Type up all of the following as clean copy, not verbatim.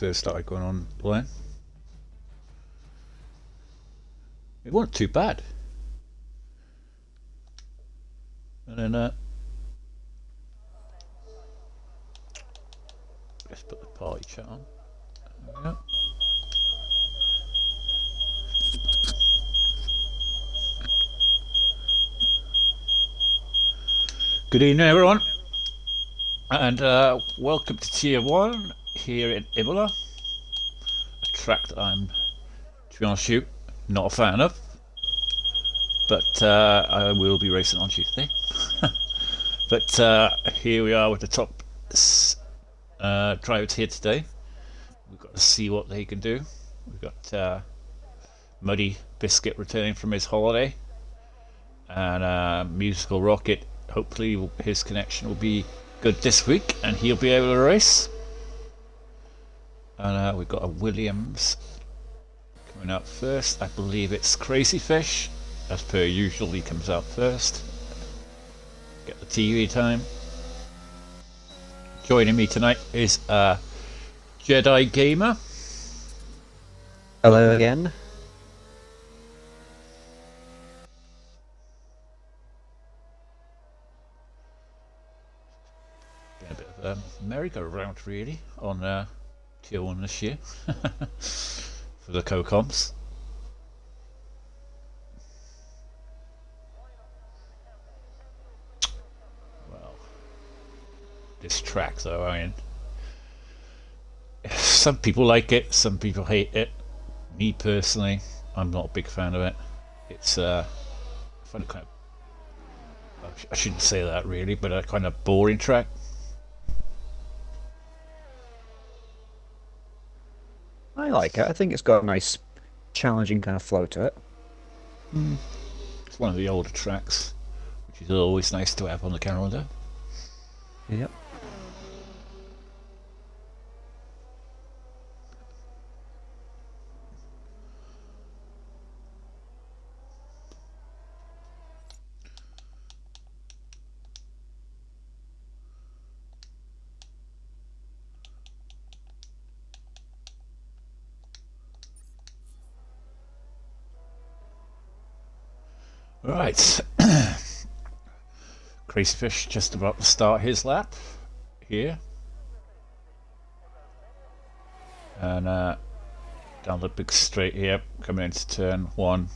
first started going on playing. It wasn't too bad. And then let's put the party chat on. There we go. Good evening, everyone, and welcome to Tier 1 here in Imola, a track that I'm, to be honest with you, not a fan of, but I will be racing on Tuesday. But here we are with the top drivers here today. We've got to see what they can do. We've got Muddy Biscuit returning from his holiday, and Musical Rocket. Hopefully his connection will be good this week and he'll be able to race. And we've got a Williams coming out first. I believe it's Crazy Fish. As per usual, he comes out first. Get the TV time. Joining me tonight is Jedi Gamer. Hello again. A bit of merry-go-round really on Tier 1 this year for the co-comps. Well, this track though, I mean, some people like it, some people hate it. Me personally, I'm not a big fan of it. It's I find it kind of, I shouldn't say that really, but a kind of boring track. I like it. I think it's got a nice, challenging kind of flow to it. It's one of the older tracks, which is always nice to have on the calendar. Yep. Right, Crazy Fish just about to start his lap here, and down the big straight here, coming into turn 1,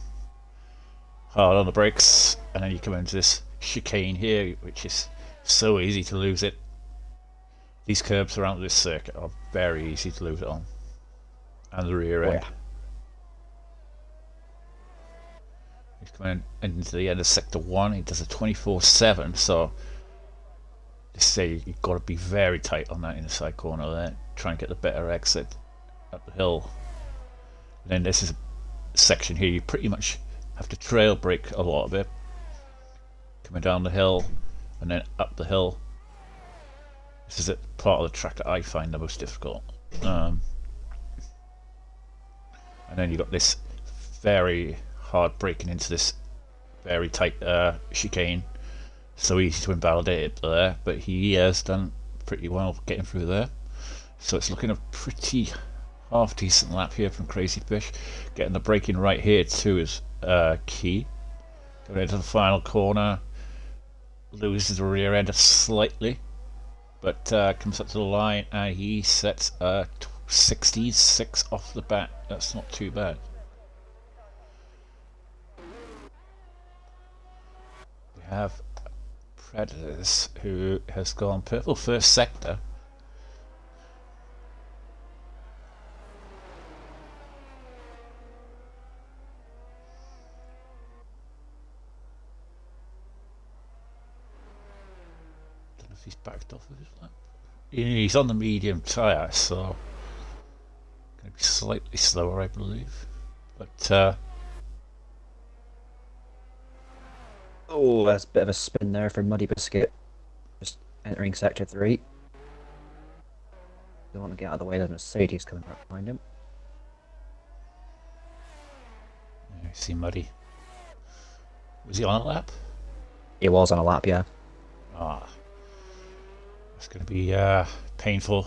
hard on the brakes, and then you come into this chicane here, which is so easy to lose it. These curbs around this circuit are very easy to lose it on, and the rear end. Yeah. He's coming into the end of sector 1. He does a 24/7, so just say you've got to be very tight on that inside corner there. Try and get the better exit up the hill. And then this is a section here you pretty much have to trail brake a lot of it. Coming down the hill and then up the hill. This is the part of the track that I find the most difficult. And then you've got this very hard braking into this very tight chicane, so easy to invalidate it there, but he has done pretty well getting through there. So it's looking a pretty half decent lap here from Crazy Fish. Getting the braking right here too is key. Going into the final corner, loses the rear end slightly, but comes up to the line and he sets 66 off the bat. That's not too bad. Have Predators who has gone purple first sector. Don't know if he's backed off of his lap. He's on the medium tyre, so going to be slightly slower, I believe. But Oh, that's a bit of a spin there for Muddy Biscuit. Just entering sector 3. Don't want to get out of the way, there's Mercedes coming right behind him. I see Muddy. Was he on a lap? He was on a lap, yeah. Ah, that's going to be painful.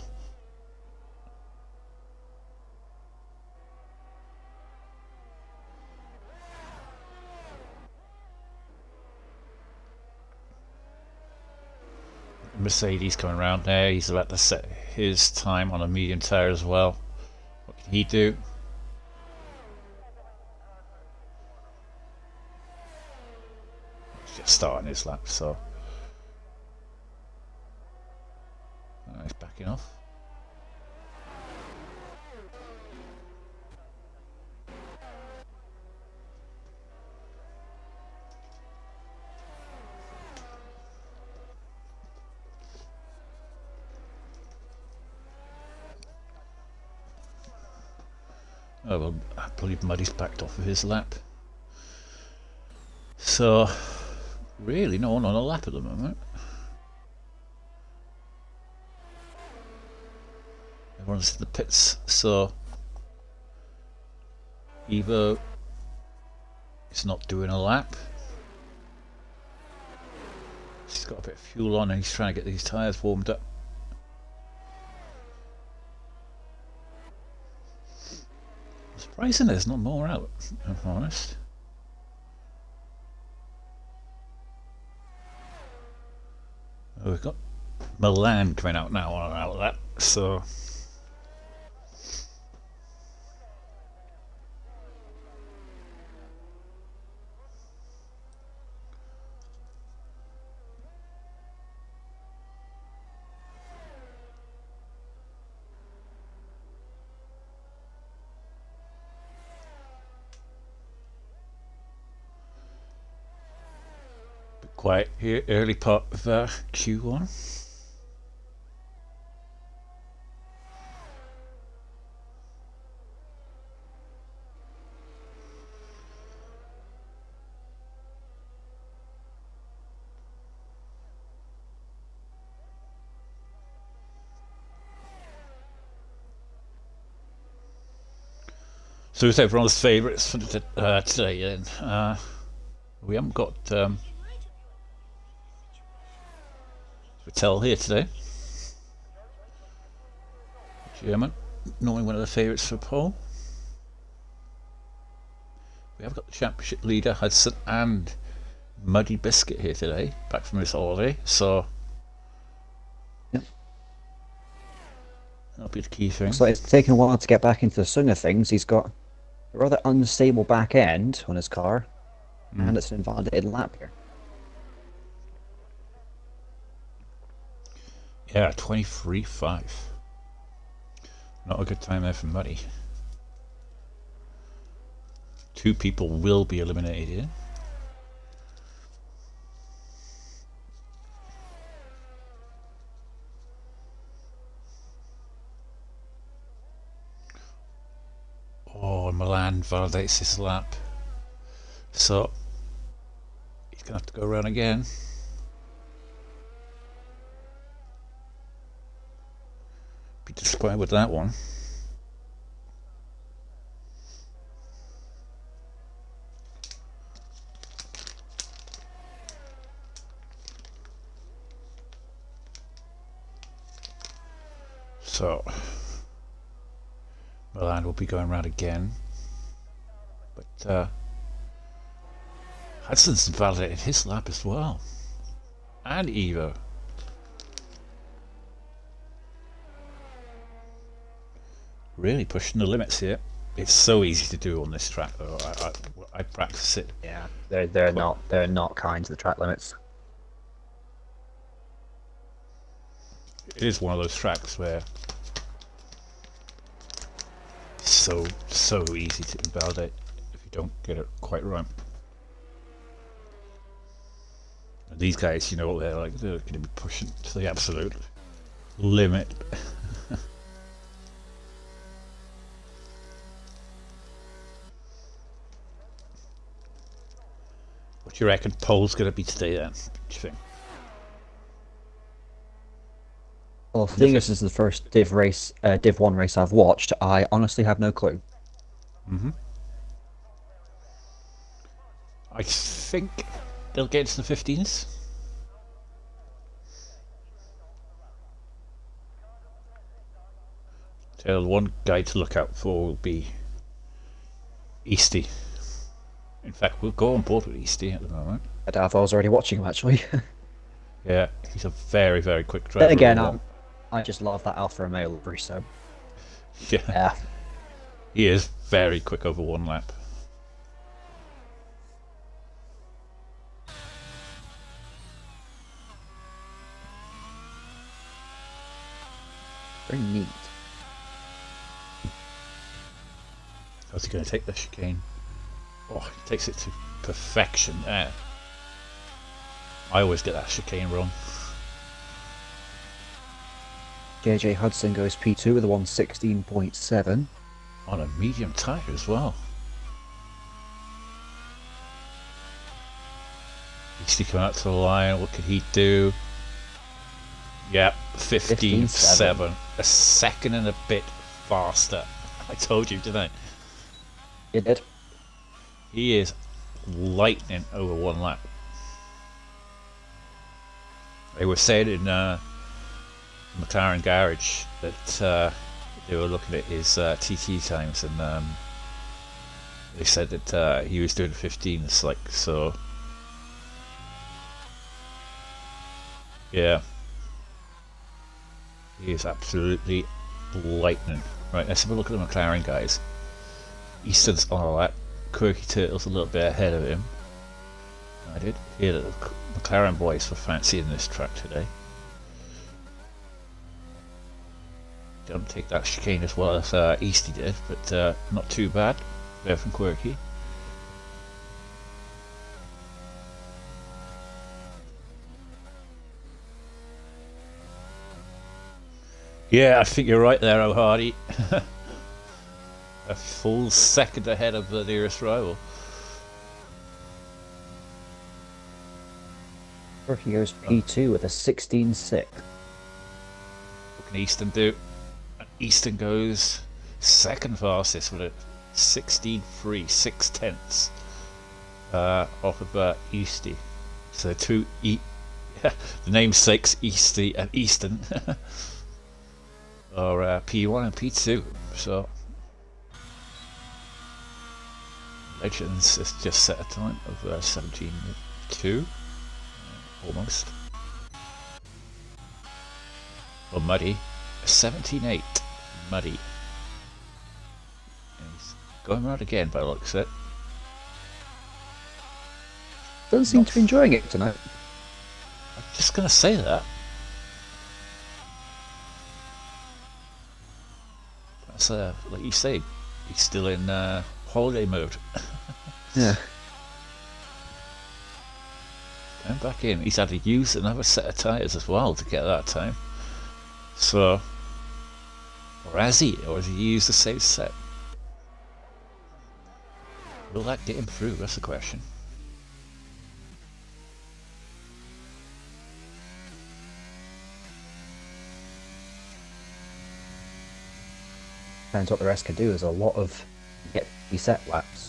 Mercedes coming around there. He's about to set his time on a medium tyre as well. What can he do? He's just starting his lap, so he's backing off. Oh well, I believe Muddy's backed off of his lap. So, really no one on a lap at the moment. Everyone's in the pits, so Evo is not doing a lap. He's got a bit of fuel on and he's trying to get these tyres warmed up. Surprising there's not more out, if I'm honest. Oh, we've got Milan coming out now on an outlet, so quiet here, early part of Q1. So who's everyone's favourites for today then? We haven't got Vettel here today. German, normally one of the favourites for pole. We have got the championship leader Hudson and Muddy Biscuit here today, back from his holiday, so yep. That'll be the key thing. So it's taken a while to get back into the swing of things. He's got a rather unstable back end on his car, and it's an invalidated lap here. Yeah, 23.5. Not a good time there for Muddy. 2 people will be eliminated here. Oh, Milan validates his lap. So, he's going to have to go around again. Be disappointed with that one. So, Milan will be going around again, but Hudson's validated his lap as well, and Evo. Really pushing the limits here. It's so easy to do on this track, though. I practice it. Yeah, they're not kind to the track limits. It is one of those tracks where it's so easy to invalidate if you don't get it quite right. And these guys, you know, they're going to be pushing to the absolute limit. What do you reckon pole's going to be today then? What do you think? Well, I think this is the first Div 1 race I've watched. I honestly have no clue. I think they'll get into the 15s. So the one guy to look out for will be Easty. In fact, we'll go on board with Easty at the moment. I was already watching him, actually. Yeah, he's a very, very quick driver. Then again, I just love that Alfa Romeo livery, so Yeah, yeah. he is very quick over one lap. Very neat. How's he going to take the chicane? Oh, he takes it to perfection there. I always get that chicane wrong. JJ Hudson goes P2 with a 116.7. On a medium tyre as well. Easty coming out to the line. What could he do? Yep, 15.7. A second and a bit faster. I told you, didn't I? You did. He is lightning over one lap. They were saying in McLaren garage that they were looking at his TT times, and they said that he was doing 15s, like, so. Yeah, he is absolutely lightning. Right, let's have a look at the McLaren guys. Easton's on a lap. Quirky Turtle's a little bit ahead of him. I did hear that the McLaren boys were fancying this track today. Don't take that chicane as well as Easty did, but not too bad. There from Quirky. Yeah, I think you're right there, O'Hardy. A full second ahead of the nearest rival. Quirky goes P2 with a 16.6. What can Easton do? And Easton goes second fastest with a 16.3, 6/10 off of Easty. So the namesakes Easty and Easton are P1 and P2. So Legends has just set a time of 17.2. Almost. Well, Muddy, 17.8. Muddy. And he's going around again by the looks of it. Doesn't seem to be enjoying it tonight. I'm just going to say that. That's like you say, he's still in holiday mode. Yeah. And back in, he's had to use another set of tyres as well to get that time. So, or has he used the same set? Will that get him through? That's the question. Depends what the rest can do. There's a lot of get reset laps.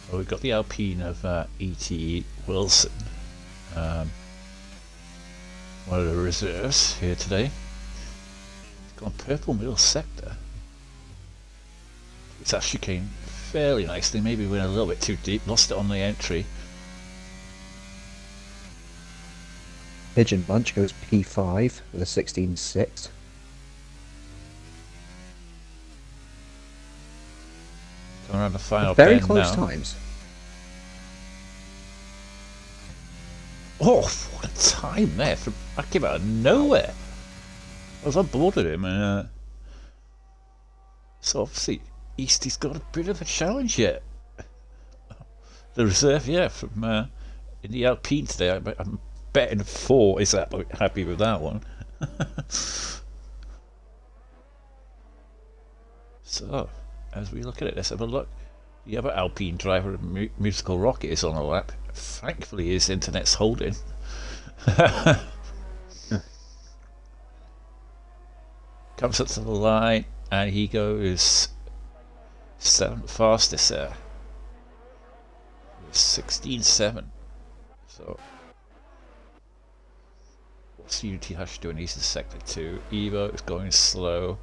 Well, we've got the Alpine of E.T. Wilson, one of the reserves here today. It's gone purple middle sector. It's actually came fairly nicely, maybe went a little bit too deep, lost it on the entry. Pigeon Bunch goes P5 with a 16.6. Going around the final Very bend close now. times. Oh, what a time there! From, that came out of nowhere. I was on board with him, and so obviously Easty's got a bit of a challenge yet. The reserve, yeah, from in the Alpine today. I'm betting 4 is happy with that one. So, as we look at it, let's have a look. The other Alpine driver, Musical Rocket, is on a lap. Thankfully, his internet's holding. Comes up to the line, and he goes 7th fastest there. 16.7. So, what's Unity Hush doing? He's in sector 2. Evo is going slow.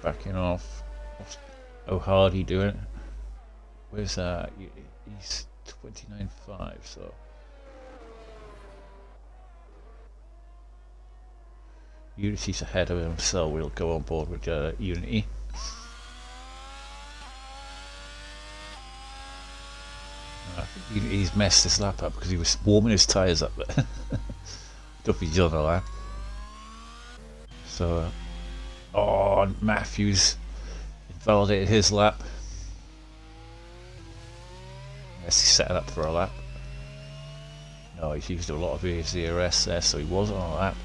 Backing off. What's O'Hardy doing? Where's he's 29.5, so Unity's ahead of him, so we'll go on board with Unity. I think Unity's messed his lap up because he was warming his tyres up there. Duffy's done a lap. So, oh, Matthews invalidated his lap. Unless he set it up for a lap. No, he's used a lot of his DRS there, so he wasn't on a lap.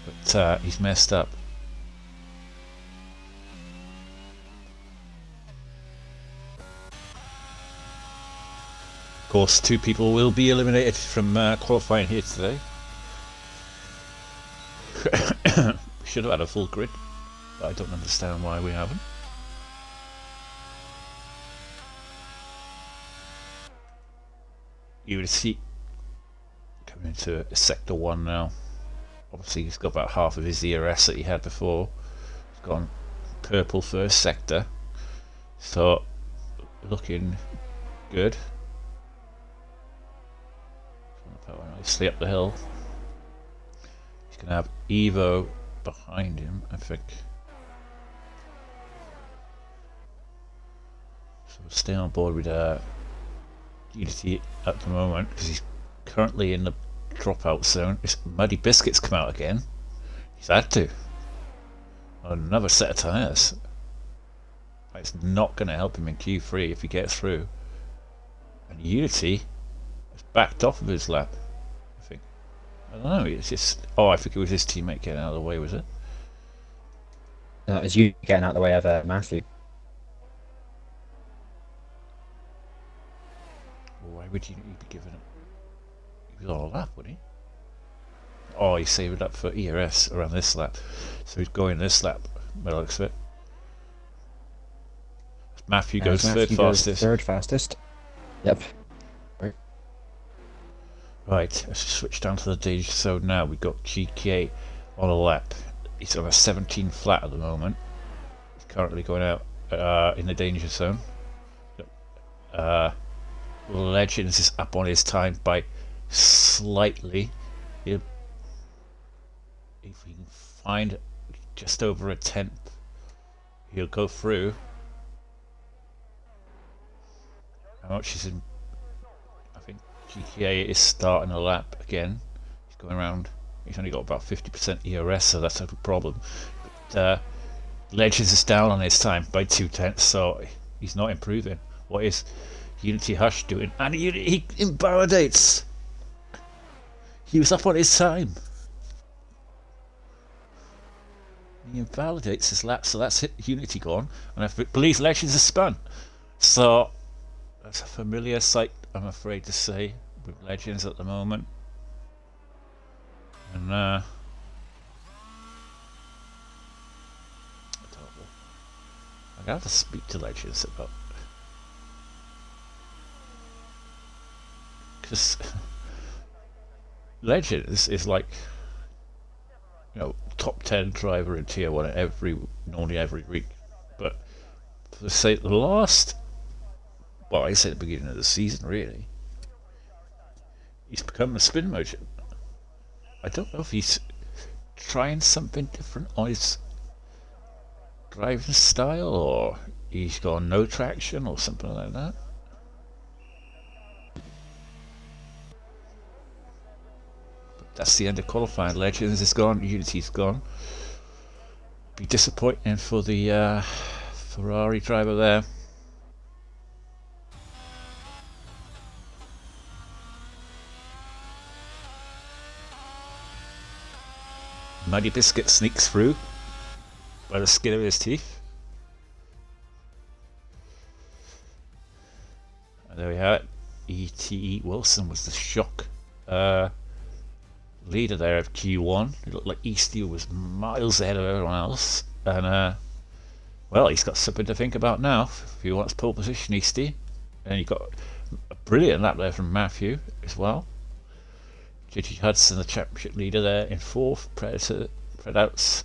But he's messed up. Of course, 2 people will be eliminated from qualifying here today. We should have had a full grid, but I don't understand why we haven't. You would see coming into sector 1 now. Obviously he's got about half of his DRS that he had before. He's gone purple first sector, so looking good. Power nicely up the hill. He's going to have Evo behind him, I think. So we'll stay on board with Unity at the moment because he's currently in the dropout zone. It's Muddy Biscuits come out again. He's had to. Another set of tyres. It's not going to help him in Q3 if he gets through. And Unity has backed off of his lap, I think. I don't know, it's just... Oh, I think it was his teammate getting out of the way, was it? No, it was you getting out of the way of Matthew. Well, why would Unity be giving him... He was on a lap, wouldn't he? Oh, he saved it up for ERS around this lap. So he's going this lap, by the looks of it. Matthew goes third fastest. Third fastest. Yep. Right, let's switch down to the danger zone now. We've got GK on a lap. He's on a 17 flat at the moment. He's currently going out in the danger zone. Legends is up on his time by slightly. If we can find just over a tenth, he'll go through. How much is in? I think GTA is starting a lap again. He's going around. He's only got about 50% ERS, so that's a problem. But Legends is down on his time by 0.2, so he's not improving. What is Unity Hush doing? And he invalidates. He was up on his time. He invalidates his lap, so that's Unity gone. And I believe Legends is spun. So that's a familiar sight, I'm afraid to say, with Legends at the moment. And I don't know. I gotta have to speak to Legends about, because Legends is like, you know, top 10 driver in tier 1 normally every week. But for say the last, well, I say the beginning of the season really, he's become a spin merchant. I don't know if he's trying something different on his driving style, or he's got no traction or something like that. But that's the end of qualifying. Legends is gone, Unity's gone. Be disappointing for the Ferrari driver there. Muddy Biscuit sneaks through by the skin of his teeth. And there we have it. E.T. Wilson was the shock leader there of Q1. It looked like Eastie was miles ahead of everyone else. And, well, he's got something to think about now if he wants pole position, Eastie. And you've got a brilliant lap there from Matthew as well. JG Hudson, the championship leader there in 4th, Predator, Predouts,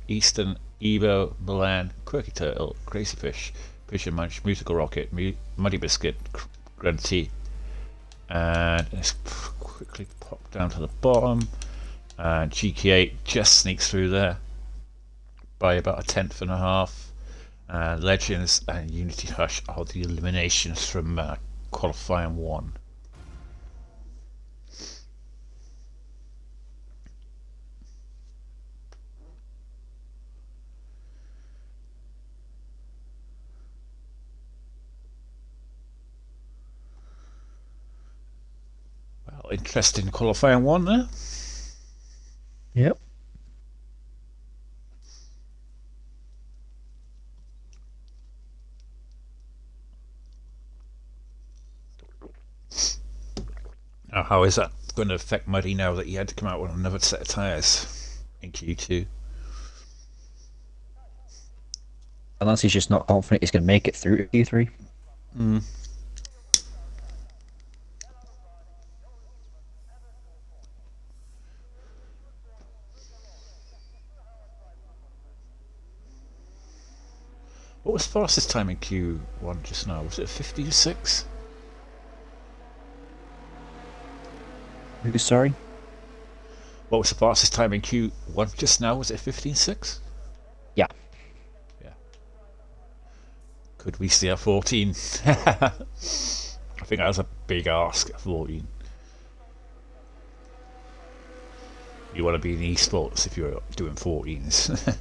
Easton, Evo, Milan, Quirky Turtle, Crazy Fish, Fisher Munch, Musical Rocket, Muddy Biscuit, Grunty. And let's quickly pop down to the bottom. And GK8 just sneaks through there by about 1/10.5. Legends and Unity Hush are the eliminations from qualifying 1. Well, interesting qualifying 1 there. Yep. Now, how is that going to affect Muddy now that he had to come out with another set of tyres in Q2? Unless he's just not confident he's going to make it through to Q3. What was fastest time in Q1 just now? Was it 56? Who's sorry? What was the fastest time in Q1 just now? Was it 15.6? Yeah. Yeah. Could we see a 14? I think that was a big ask, 14. You want to be in esports if you're doing 14s.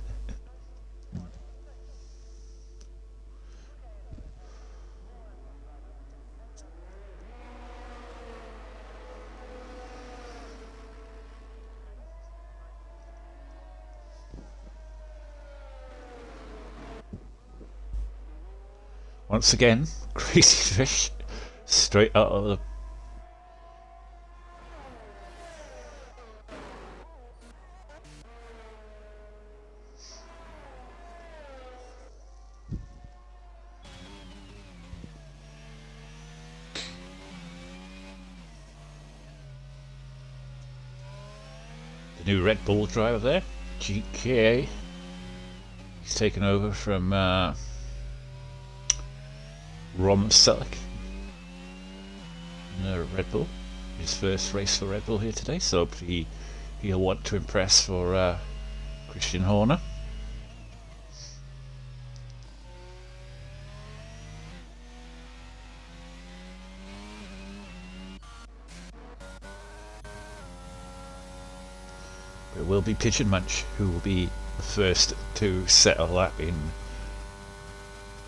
Once again, Crazy Fish straight out of the... the new Red Bull driver there, GK. He's taken over from Rom Selleck in Red Bull. His first race for Red Bull here today, so he'll want to impress for Christian Horner. It will be Pigeon Munch who will be the first to set a lap in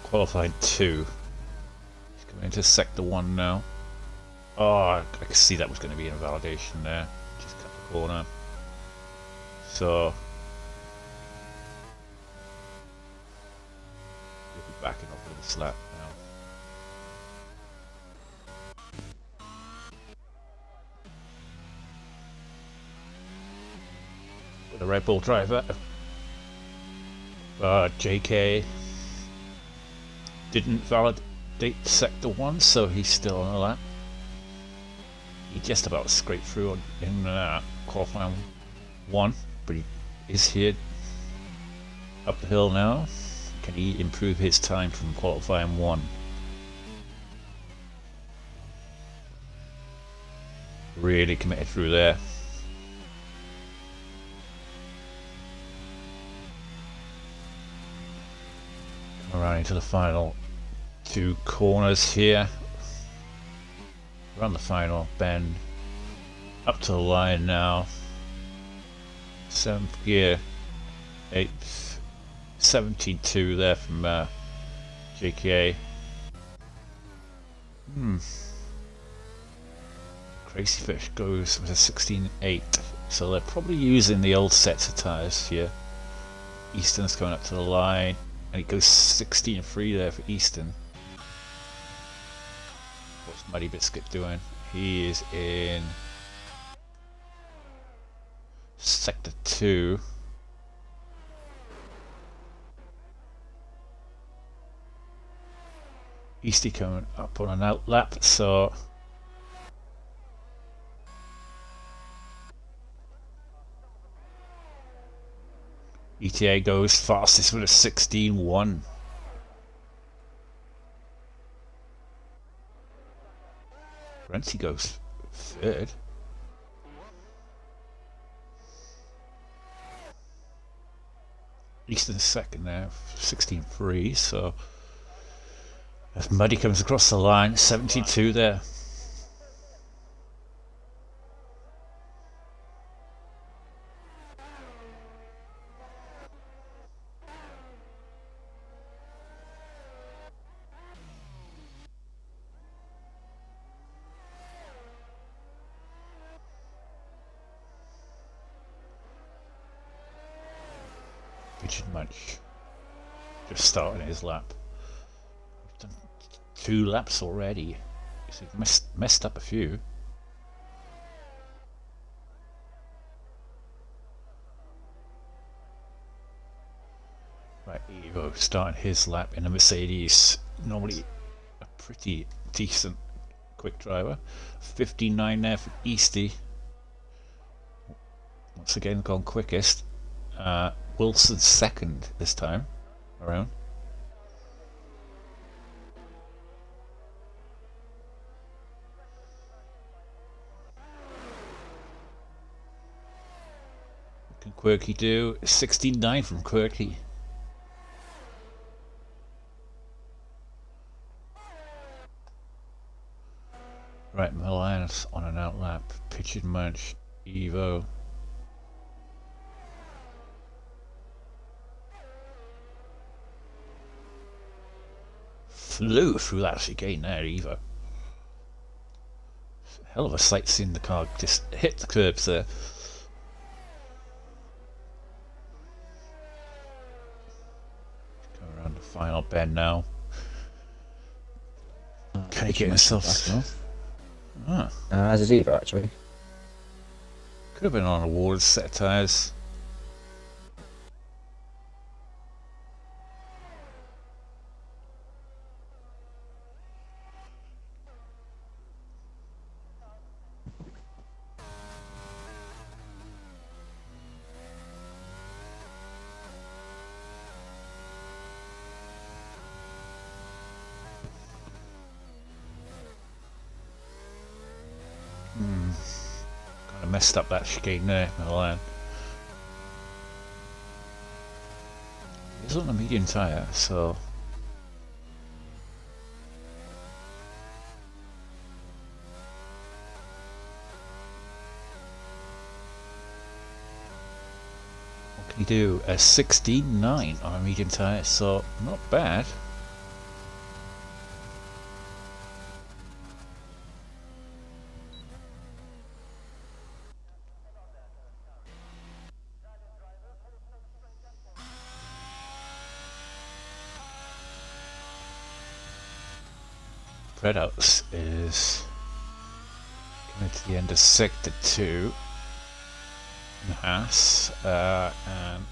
qualifying 2. He's coming into sector 1 now. Oh, I could see that was going to be an invalidation there. Just cut the corner. So he'll be backing off with a slap now. The Red Bull driver, JK didn't validate sector 1, so he's still on a lap. He just about scraped through in qualifying 1, but he is here up the hill now. Can he improve his time from qualifying 1? Really committed through there. Around into the final 2 corners here. Around the final bend. Up to the line now. 7th gear. 8th. 72 there from JKA. Crazy Fish goes with a 16.8. So they're probably using the old sets of tyres here. Easton's coming up to the line. And it goes 16.3 there for Easton. What's Muddy Biscuit doing? He is in sector 2. Easty coming up on an out lap, so ETA goes fastest with a 16.1. Once he goes third. Easton second now, 16.3. So as Muddy comes across the line, 72 there. Richard Munch just starting his lap. We've done 2 laps already. So he's messed up a few. Right, Evo starting his lap in a Mercedes. Normally a pretty decent quick driver. 59 there for Easty. Once again gone quickest. Wilson second this time around. What can Quirky do? 69 from Quirky. Right, Milan's on an out lap. Pitched Munch, Evo. Flew through that chicane there, Evo. Hell of a sight seeing the car just hit the curbs there. Go around the final bend now. Can he get himself? As is Evo, actually. Could have been on a Ward's set of tyres. Kind of messed up that chicane there, Milan. He's on a medium tyre, so what can he do? A 69 on a medium tyre, so not bad. Redouts is coming to the end of sector 2 in Haas, and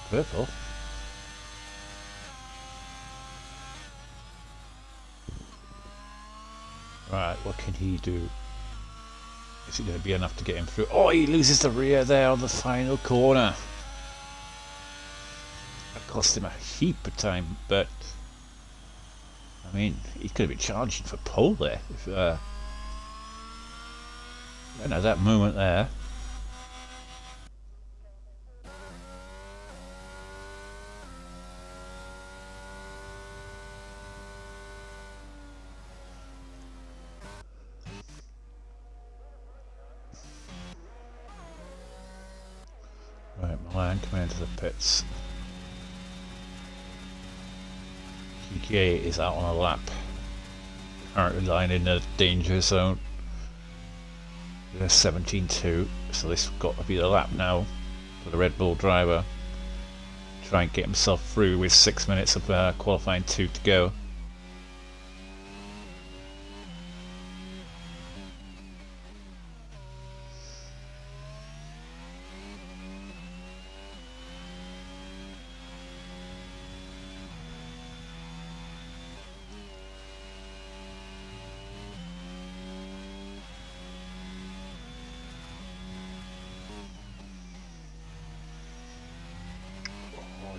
purple. Right, what can he do? Is it going to be enough to get him through? Oh, he loses the rear there on the final corner. That cost him a heap of time, but I mean, he could have been charging for pole there. If, you know, that moment there. Right, Milan coming into the pits. QK is out on a lap. Currently lying in the danger zone. 17.2, so this has got to be the lap now for the Red Bull driver. Try and get himself through with 6 minutes of qualifying 2 to go.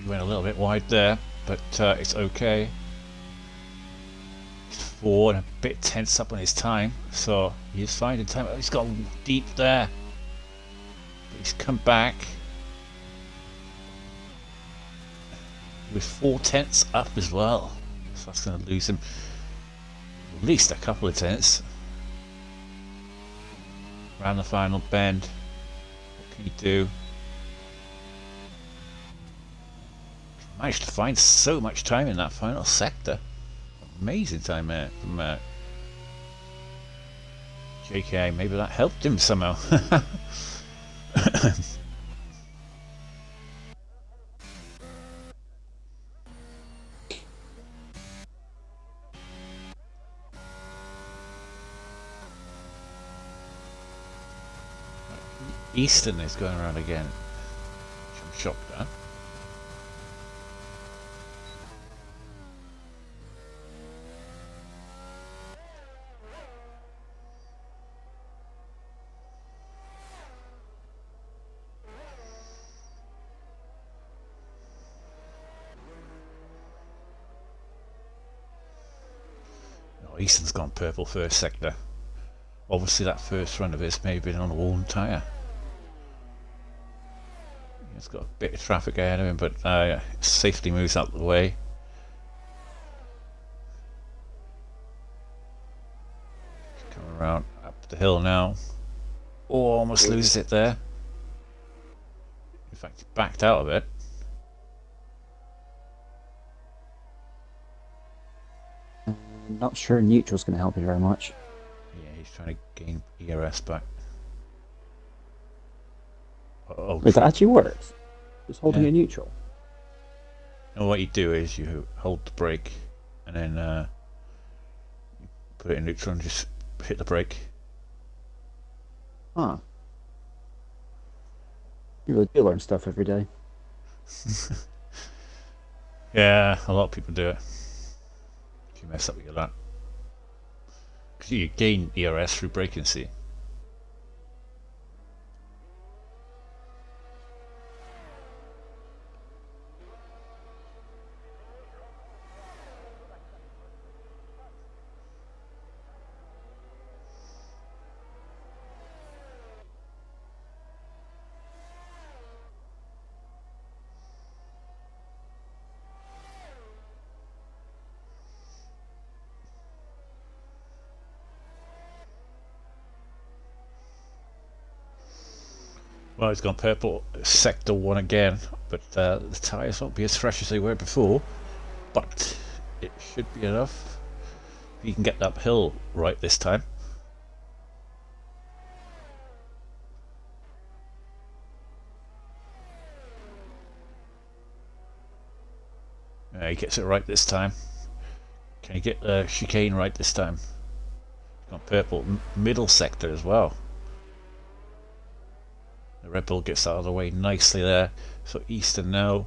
He went a little bit wide there, but it's okay. He's 4 and a bit tense up on his time, so he's finding time. He's gone deep there, but he's come back with 4 tenths up as well, so that's going to lose him at least a couple of tenths. Around the final bend, what can he do? Managed to find so much time in that final sector. Amazing time there from JK. Maybe that helped him somehow. Easton is going around again, which I'm shocked at. Oh, Easton's gone purple first sector. Obviously that first run of his may have been on a worn tyre. He's got a bit of traffic ahead of him, but safely moves out of the way. He's coming around up the hill now. Oh, almost loses it there. In fact, he backed out of it. Not sure neutral's going to help you very much. Yeah, he's trying to gain ERS back. Oh, Wait, that actually works? Just holding Yeah. a neutral? And what you do is you hold the brake and then you put it in neutral and just hit the brake. Huh. You really do learn stuff every day. Yeah, a lot of people do it. If you mess up, you get that. Because you gain ERS through braking, see. Well, he's gone purple sector 1 again, but the tyres won't be as fresh as they were before, but it should be enough. If he can get that hill right this time. He gets it right this time. Can he get the chicane right this time? He's gone purple middle sector as well. The Red Bull gets out of the way nicely there. So Easton now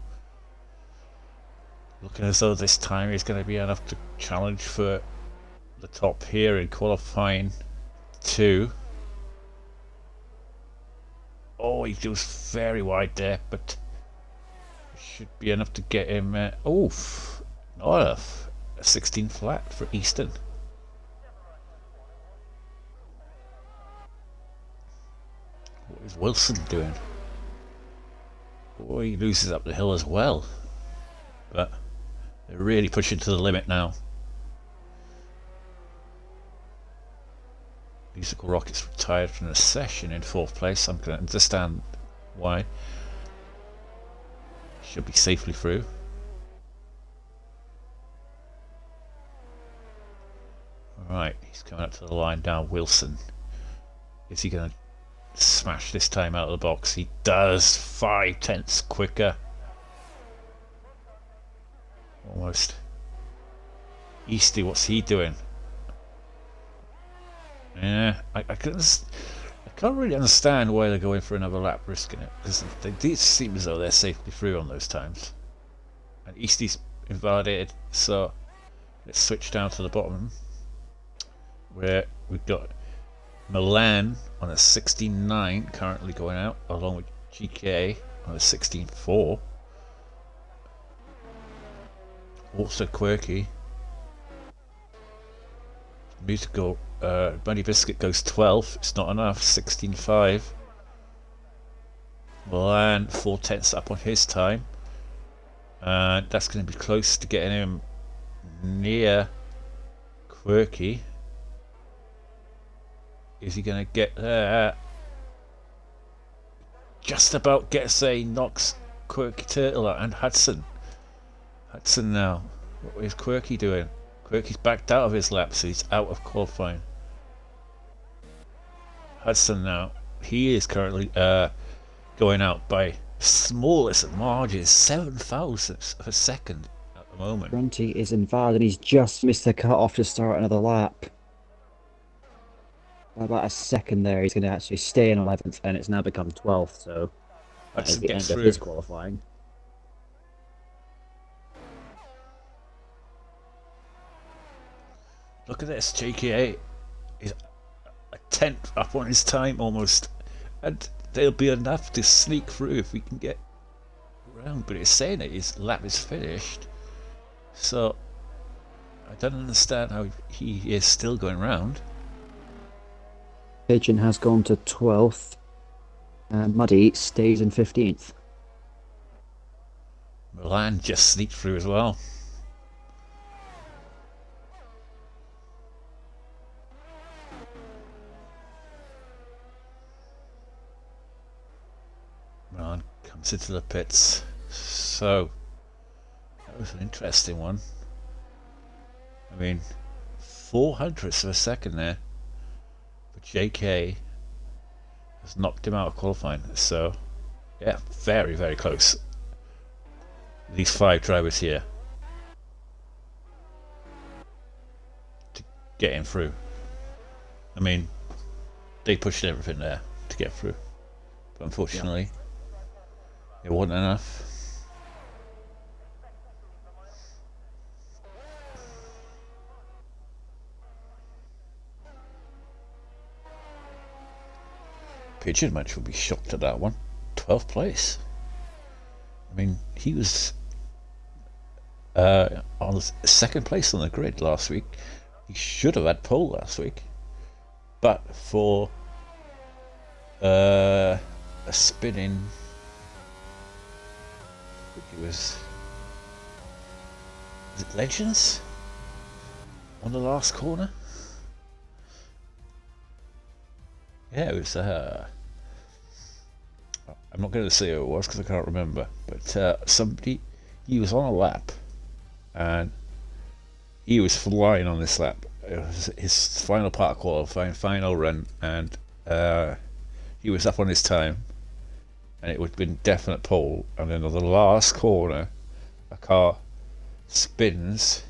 looking as though this time is going to be enough to challenge for the top here in qualifying 2. Oh, he goes very wide there, but it should be enough to get him. Not enough. A 16 flat for Easton. What is Wilson doing? Oh, he loses up the hill as well. But they're really pushing to the limit now. Musical Rockets retired from the session in 4th place. I'm going to understand why. Should be safely through. Alright, he's coming up to the line now. Wilson. Is he going to smash this time out of the box? He does. 5 tenths quicker. Almost. Easty, what's he doing? Yeah, I can't really understand why they're going for another lap risking it, because they do seem as though they're safely through on those times. And Easty's invalidated, so let's switch down to the bottom where we've got Milan on a 16.9 currently going out, along with GK on a 16.4. Also quirky. Musical. Bunny Biscuit goes 12. It's not enough. 16.5. Milan 4/10 up on his time. And that's going to be close to getting him near quirky. Is he going to get there? Just about gets a knocks Quirky Turtle out, and Hudson. Hudson now. What is Quirky doing? Quirky's backed out of his lap, so he's out of qualifying. Hudson now. He is currently going out by smallest margins, 7 thousandths of a second at the moment. Grunty is invalid and he's just missed the cut off to start another lap. By about a second there, he's going to actually stay in 11th, and it's now become 12th, so that's the end of his qualifying. Look at this, JKA is a 10th up on his time almost, and there'll be enough to sneak through if we can get around, but it's saying that his lap is finished, so I don't understand how he is still going round. Pigeon has gone to 12th, and Muddy stays in 15th. Milan just sneaked through as well. Milan comes into the pits. So that was an interesting one. I mean, 0.04 of a second there. But JK has knocked him out of qualifying. So yeah, very, very close. These 5 drivers here to get him through. I mean, they pushed everything there to get through, but unfortunately, it wasn't enough. Pigeon Munch will be shocked at that one. 12th place. I mean, he was on second place on the grid last week. He should have had pole last week, but for a spinning, I think it was it Legends on the last corner? Yeah, it was. I'm not going to say who it was because I can't remember, but somebody, he was on a lap and he was flying on this lap. It was his final part of qualifying, final run, and he was up on his time, and it would have been definite pole. And then on the last corner, a car spins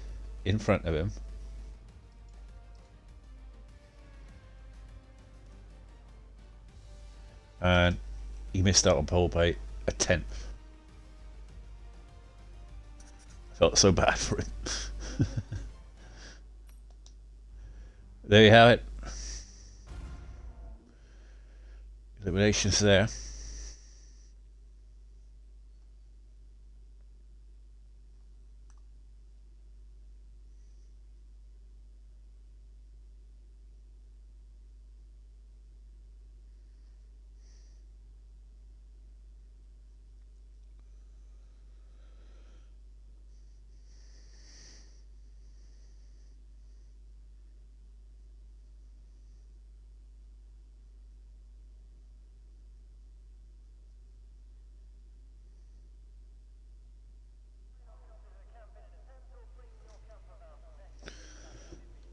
in front of him. And he missed out on pole by a 10th. I felt so bad for him. There you have it. Eliminations there.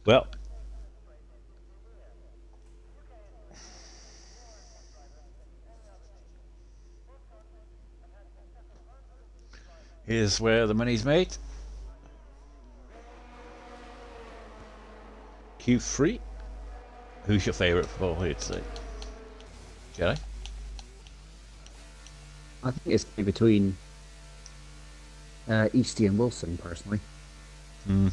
Well, here's where the money's made. Q3. Who's your favourite for here today? Jelly? I think it's between Eastie and Wilson, personally. The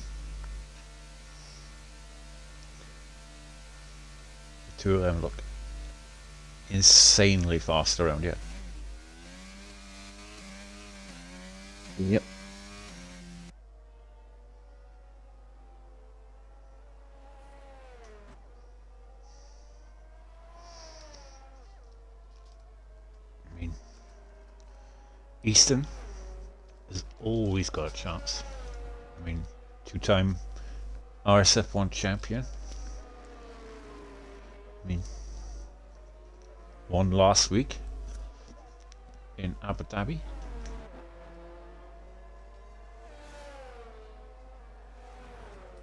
two of them look insanely fast around here. Yep. Eastern has always got a chance. I mean, 2-time RSF1 champion. I mean, won last week in Abu Dhabi.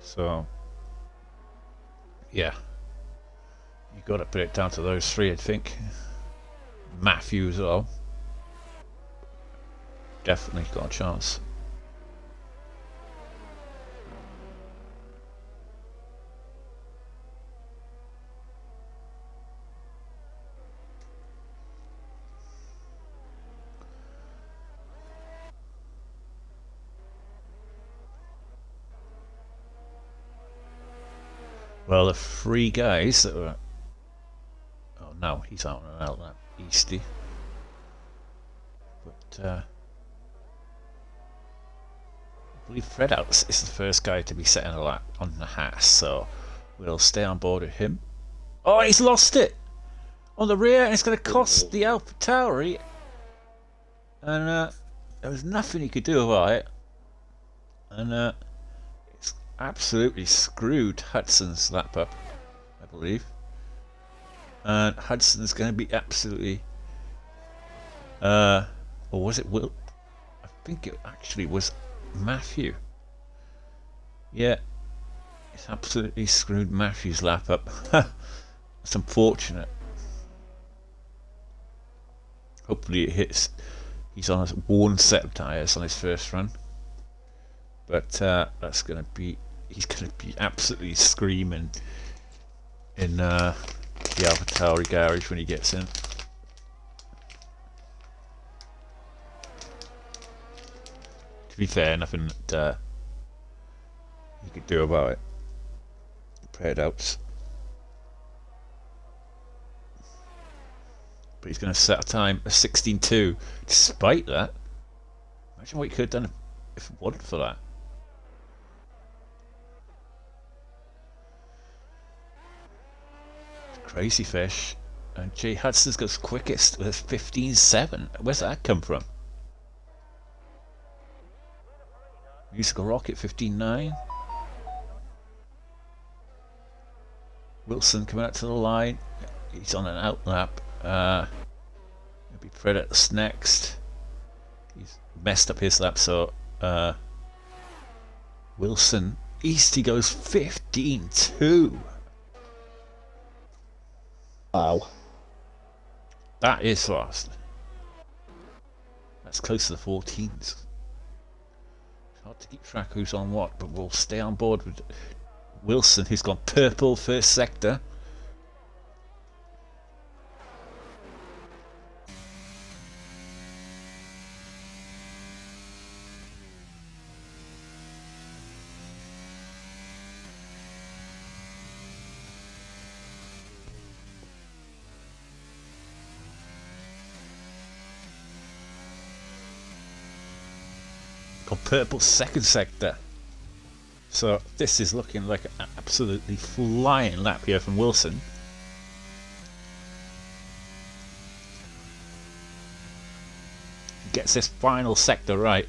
So, yeah, you got to put it down to those three, I think. Matthew as well. Definitely got a chance. Well, the three guys that were... Oh, no, he's out and out, that Easty. But, I believe Fred Outs is the first guy to be setting a lap on the Haas, so we'll stay on board with him. Oh, he's lost it! On the rear, and it's going to cost the Alpha Tauri. And, there was nothing he could do about it. And, it's absolutely screwed Hudson's lap up, I believe. And Hudson's going to be absolutely... or was it Will? I think it actually was Matthew. Yeah, it's absolutely screwed Matthew's lap up. It's unfortunate. Hopefully it hits. He's on a worn set of tyres on his first run. But that's going to be... He's going to be absolutely screaming in the AlphaTauri garage when he gets in. To be fair, nothing that you could do about it. Pray it out. But he's going to set a time of 16.2. Despite that, imagine what he could have done if it wasn't for that. Crazy fish. And Jay Hudson's goes quickest with 15.7. Where's that come from? Musical Rocket 15.9. Wilson coming out to the line. He's on an out lap. Maybe Predators next. He's messed up his lap, so Wilson East, he goes 15.2. Wow. That is fast. That's close to the 14s. It's hard to keep track who's on what, but we'll stay on board with Wilson, who's gone purple first sector. Purple second sector. So this is looking like an absolutely flying lap here from Wilson. He gets this final sector right,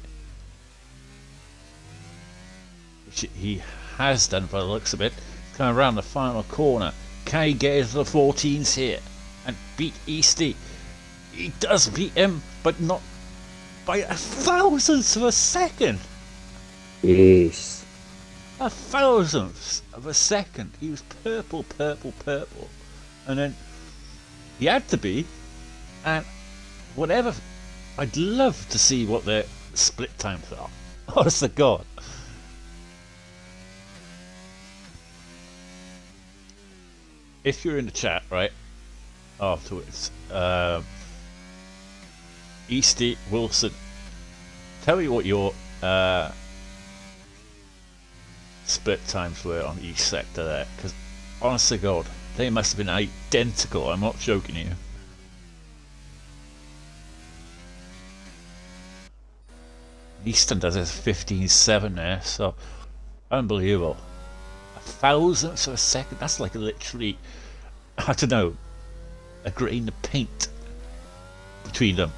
which he has done by the looks of it. Coming around the final corner, can he get into the 14s here and beat Easty? He does beat him, but not by a thousandth of a second. Yes. A thousandth of a second. He was purple, and then he had to be. And whatever, I'd love to see what their split times are. Honest to God. If you're in the chat, right, afterwards, Easty, Wilson, tell me what your split times were on each sector there, because honest to God, they must have been identical. I'm not joking you. Easton does his 15.7 there, so unbelievable. A thousandth of a second, that's like literally, I don't know, a grain of paint between them.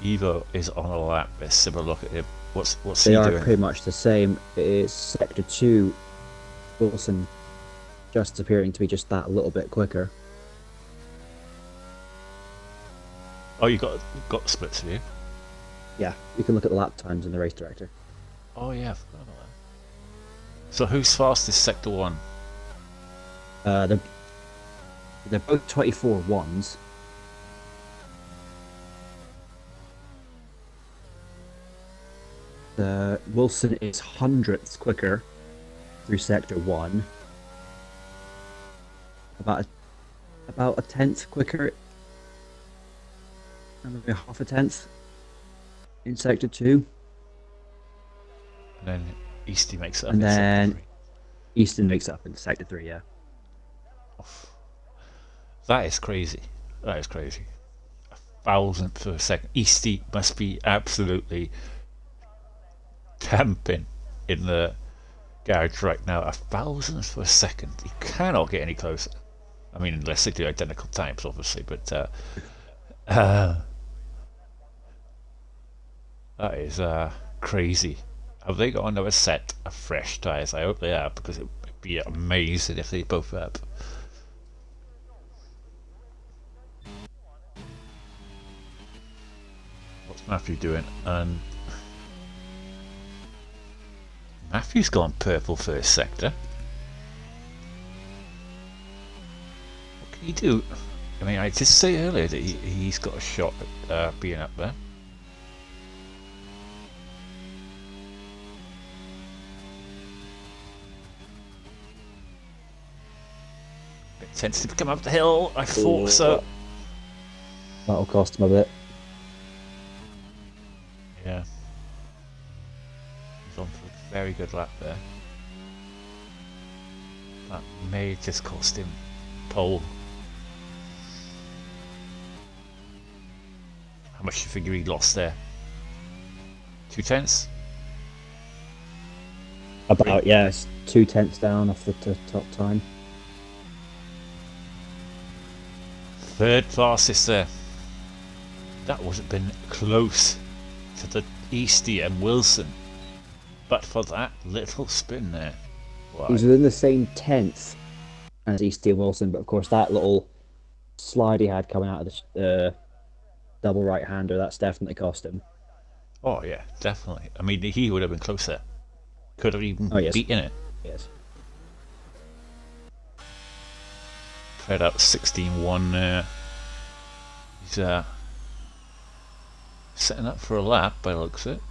Evo is on a lap. Let's have a look at him. What's They he are doing? pretty much the same. It's Sector 2, Wilson just appearing to be just that little bit quicker. Oh, you got the splits of you. Yeah, you can look at the lap times in the race director. Oh yeah, I forgot about that. So who's fastest sector 1? They're both 24 ones. The Wilson is hundredths quicker through Sector 1. About a tenth quicker, maybe half a tenth in Sector 2. And then Easty makes it up And in sector then 3. Easton makes it up in Sector 3, yeah. That is crazy. That is crazy. A thousandth of a second. Easty must be absolutely camping in the garage right now. A thousandth of a second. You cannot get any closer. I mean, unless they do identical times, obviously. But that is crazy. Have they got another set of fresh tyres? I hope they have, because it would be amazing if they both have. What's Matthew doing? And Matthew's gone purple first sector. What can he do? I mean, I did say earlier that he's got a shot at being up there. Bit tentative to come up the hill. I thought so. That'll cost him a bit. Yeah. He's on for a very good lap there. That may just cost him pole. How much do you figure he lost there? 2/10? About, yeah, it's 2/10 down off the top time. Third fastest there. That wasn't been close to the Easty and Wilson, but for that little spin there. Wow. He's within the same tenth as Easty and Wilson, but of course that little slide he had coming out of the double right-hander, that's definitely cost him. Oh yeah, definitely. I mean, he would have been closer. Could have even Oh, yes. beaten it. Yes. Tried out 16-1 there. He's setting up for a lap by the looks of it.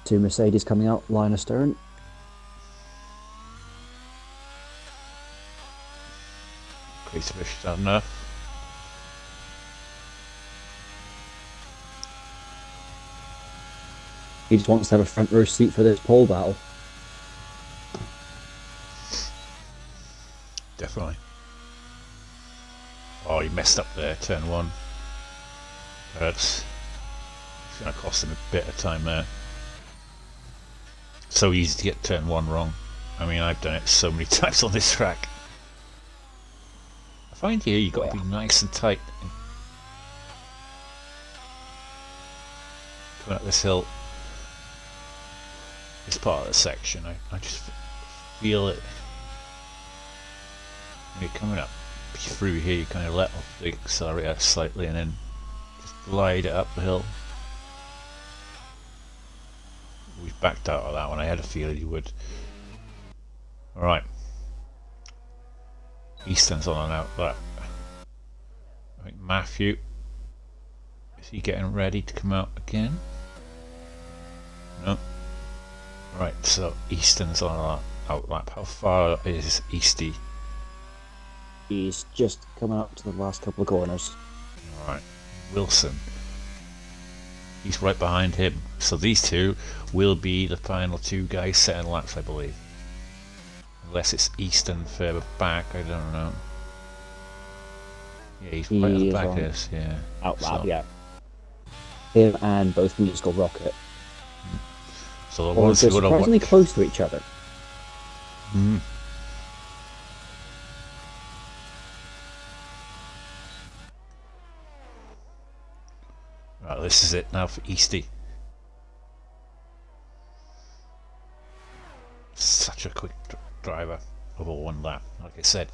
Two Mercedes coming out, line astern. Crazy fish done enough. He just wants to have a front row seat for this pole battle. Definitely. Oh, he messed up there, turn 1. It's going to cost him a bit of time there. So easy to get turn 1 wrong. I mean, I've done it so many times on this track. I find here you've got to be nice and tight. Coming up this hill. It's part of the section. I just feel it. When you're coming up through here, you kind of let off the accelerator slightly and then just glide it up the hill. We've backed out of that one. I had a feeling you would. Alright. Easton's on and out that. I think Matthew. Is he getting ready to come out again? No. Right, so Easton's on our out lap. How far is Easty? He's just coming up to the last couple of corners. Alright, Wilson. He's right behind him. So these two will be the final two guys setting laps, I believe. Unless it's Easton further back, I don't know. Yeah, he's right at the back here, yeah. Out lap, yeah. Him and both Musical Rocket. So the ones they're who would have surprisingly watched. close to each other. this is it now for Eastie. Such a quick driver over one lap. Like I said,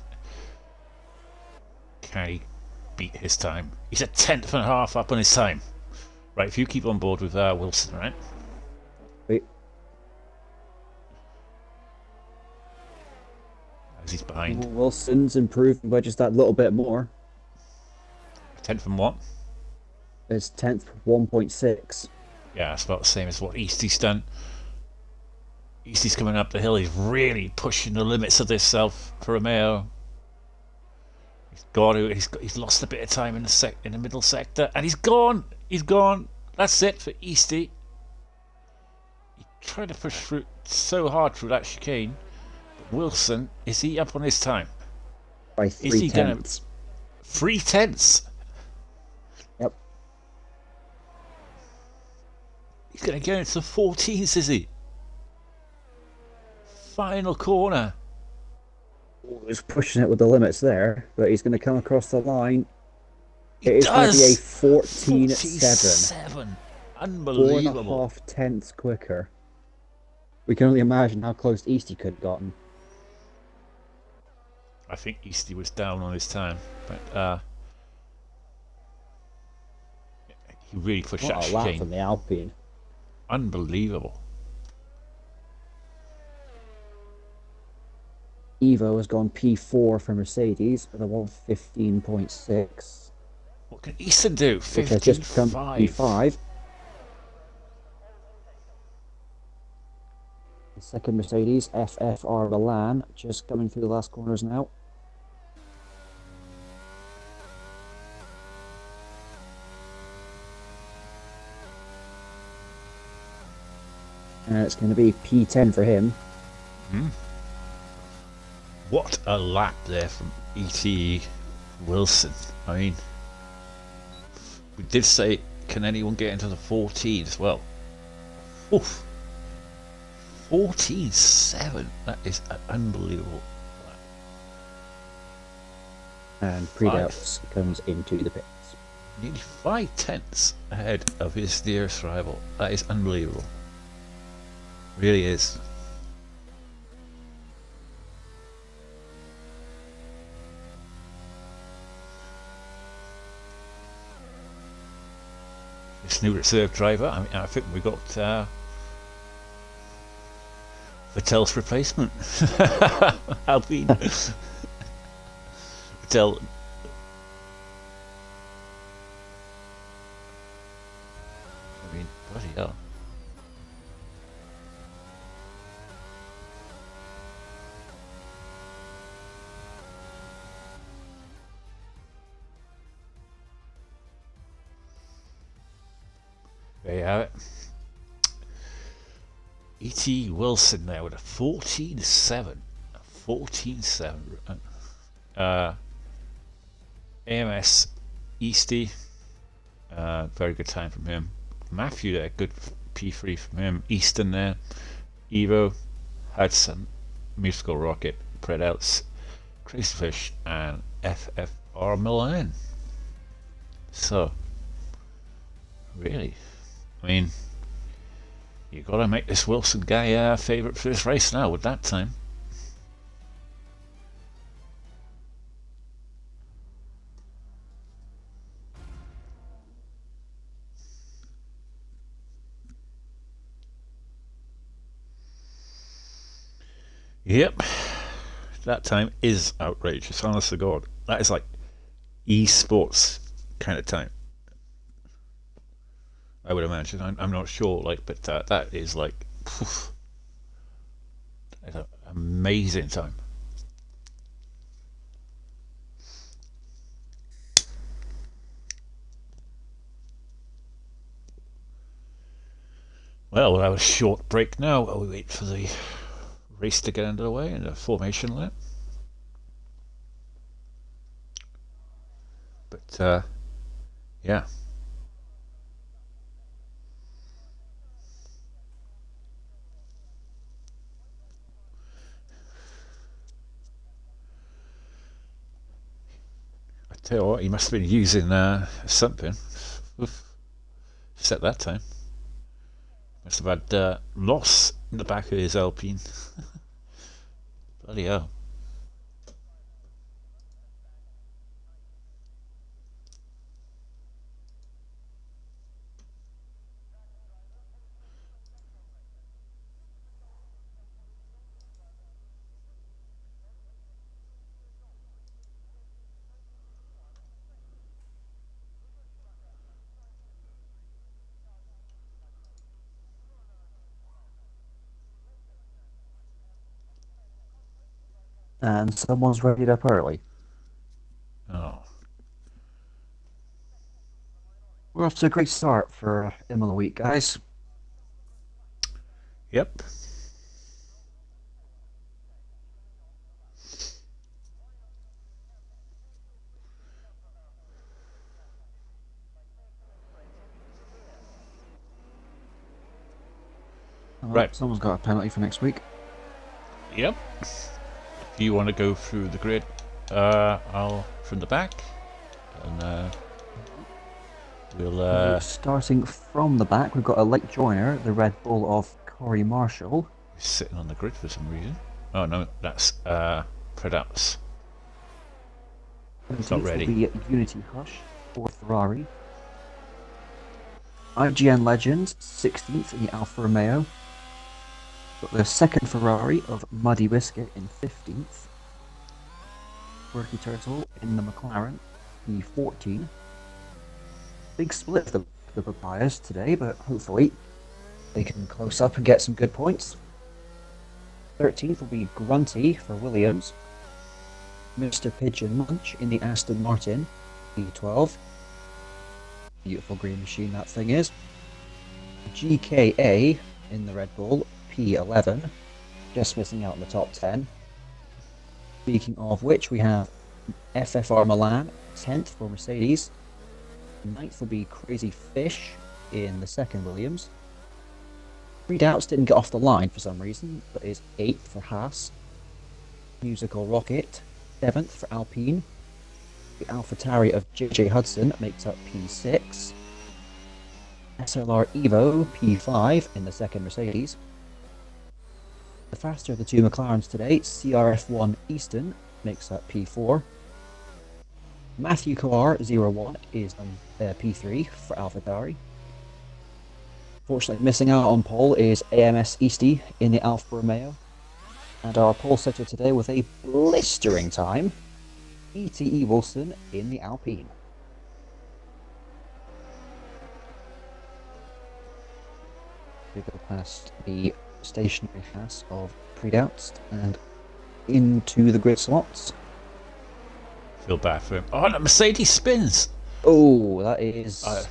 can he beat his time? He's a tenth and a half up on his time. Right, if you keep on board with Wilson, right? Wait. As he's behind. Wilson's improving by just that little bit more. Tenth and what? It's 10th, 1.6. Yeah, it's about the same as what Eastie's done. Eastie's coming up the hill. He's really pushing the limits of this South for Romeo. He's lost a bit of time in the middle sector, and he's gone. He's gone. That's it for Eastie. He tried to push through so hard through that chicane. But Wilson, is he up on his time? By 3/10. 3/10. Yep. He's going to get into the 14s, is he? Final corner. He's pushing it with the limits there, but he's going to come across the line. It is going to be a 14.7. Unbelievable. 4.5 tenths quicker. We can only imagine how close Eastie could have gotten. I think Eastie was down on his time, but he really pushed that What a lap chicane. from the Alpine. Unbelievable. Evo has gone P4 for Mercedes with a 1:15.6. What can Easton do? Which has just become 55. P5. The second Mercedes, FFR Milan, just coming through the last corners now. And it's going to be P10 for him. What a lap there from E.T. Wilson. I mean, we did say, can anyone get into the 14 as well? Oof. 14.7. That is unbelievable. And Predels comes into the pits. Nearly 5 tenths ahead of his nearest rival. That is unbelievable. Really is. This new reserve driver, I think we got Vettel's replacement. Alpine. Vettel. I mean, bloody hell. There you have it. E.T. Wilson there with a 14.7. 14.7. AMS Eastie. Very good time from him. Matthew there, good P3 from him. Easton there. Evo, Hudson, Musical Rocket, Predels, Crazy Fish, and FFR Milan. So, really, I mean, you got to make this Wilson guy favourite for this race now with that time. Yep, that time is outrageous, honest to God. That is like esports kind of time, I would imagine. I'm not sure, like, but that is like, poof, that's an amazing time. Well, we'll have a short break now while we wait for the race to get underway in the formation lap. But yeah. I tell you what, he must have been using something. Oof. upset that time. Must have had loss in the back of his Alpine. Bloody hell. And someone's readied up early. Oh. We're off to a great start for Imola week, guys. Yep. Right. Someone's got a penalty for next week. Yep. If you want to go through the grid, I'll from the back, and we'll. Starting from the back, we've got a late joiner, the Red Bull of Corey Marshall. He's sitting on the grid for some reason. Oh no, that's Predats. It's not ready. The Unity Hush, 4th Ferrari. IGN Legends, 16th in the Alfa Romeo. Got the 2nd Ferrari of Muddy Biscuit in 15th. Quirky Turtle in the McLaren, P14. Big split of the papayas today, but hopefully they can close up and get some good points. 13th will be Grunty for Williams. Mr. Pigeon Munch in the Aston Martin, P12. Beautiful green machine that thing is. GKA in the Red Bull, P11. Just missing out in the top 10. Speaking of which, we have FFR Milan, 10th for Mercedes. 9th will be Crazy Fish in the 2nd Williams. 3 Doubts didn't get off the line for some reason, but is 8th for Haas. Musical Rocket, 7th for Alpine. The AlphaTauri of JJ Hudson makes up P6. SLR Evo, P5 in the 2nd Mercedes. The faster of the 2 McLarens today, CRF1 Easton, makes up P4. Matthew Carr 01 is on P3 for AlphaTauri. Fortunately, missing out on pole is AMS Easty in the Alfa Romeo. And our pole setter today with a blistering time, ETE Wilson in the Alpine. We go past the stationary Haas of Predouts and into the grid slots. Feel bad for him. Oh, that Mercedes spins! Oh, that is... I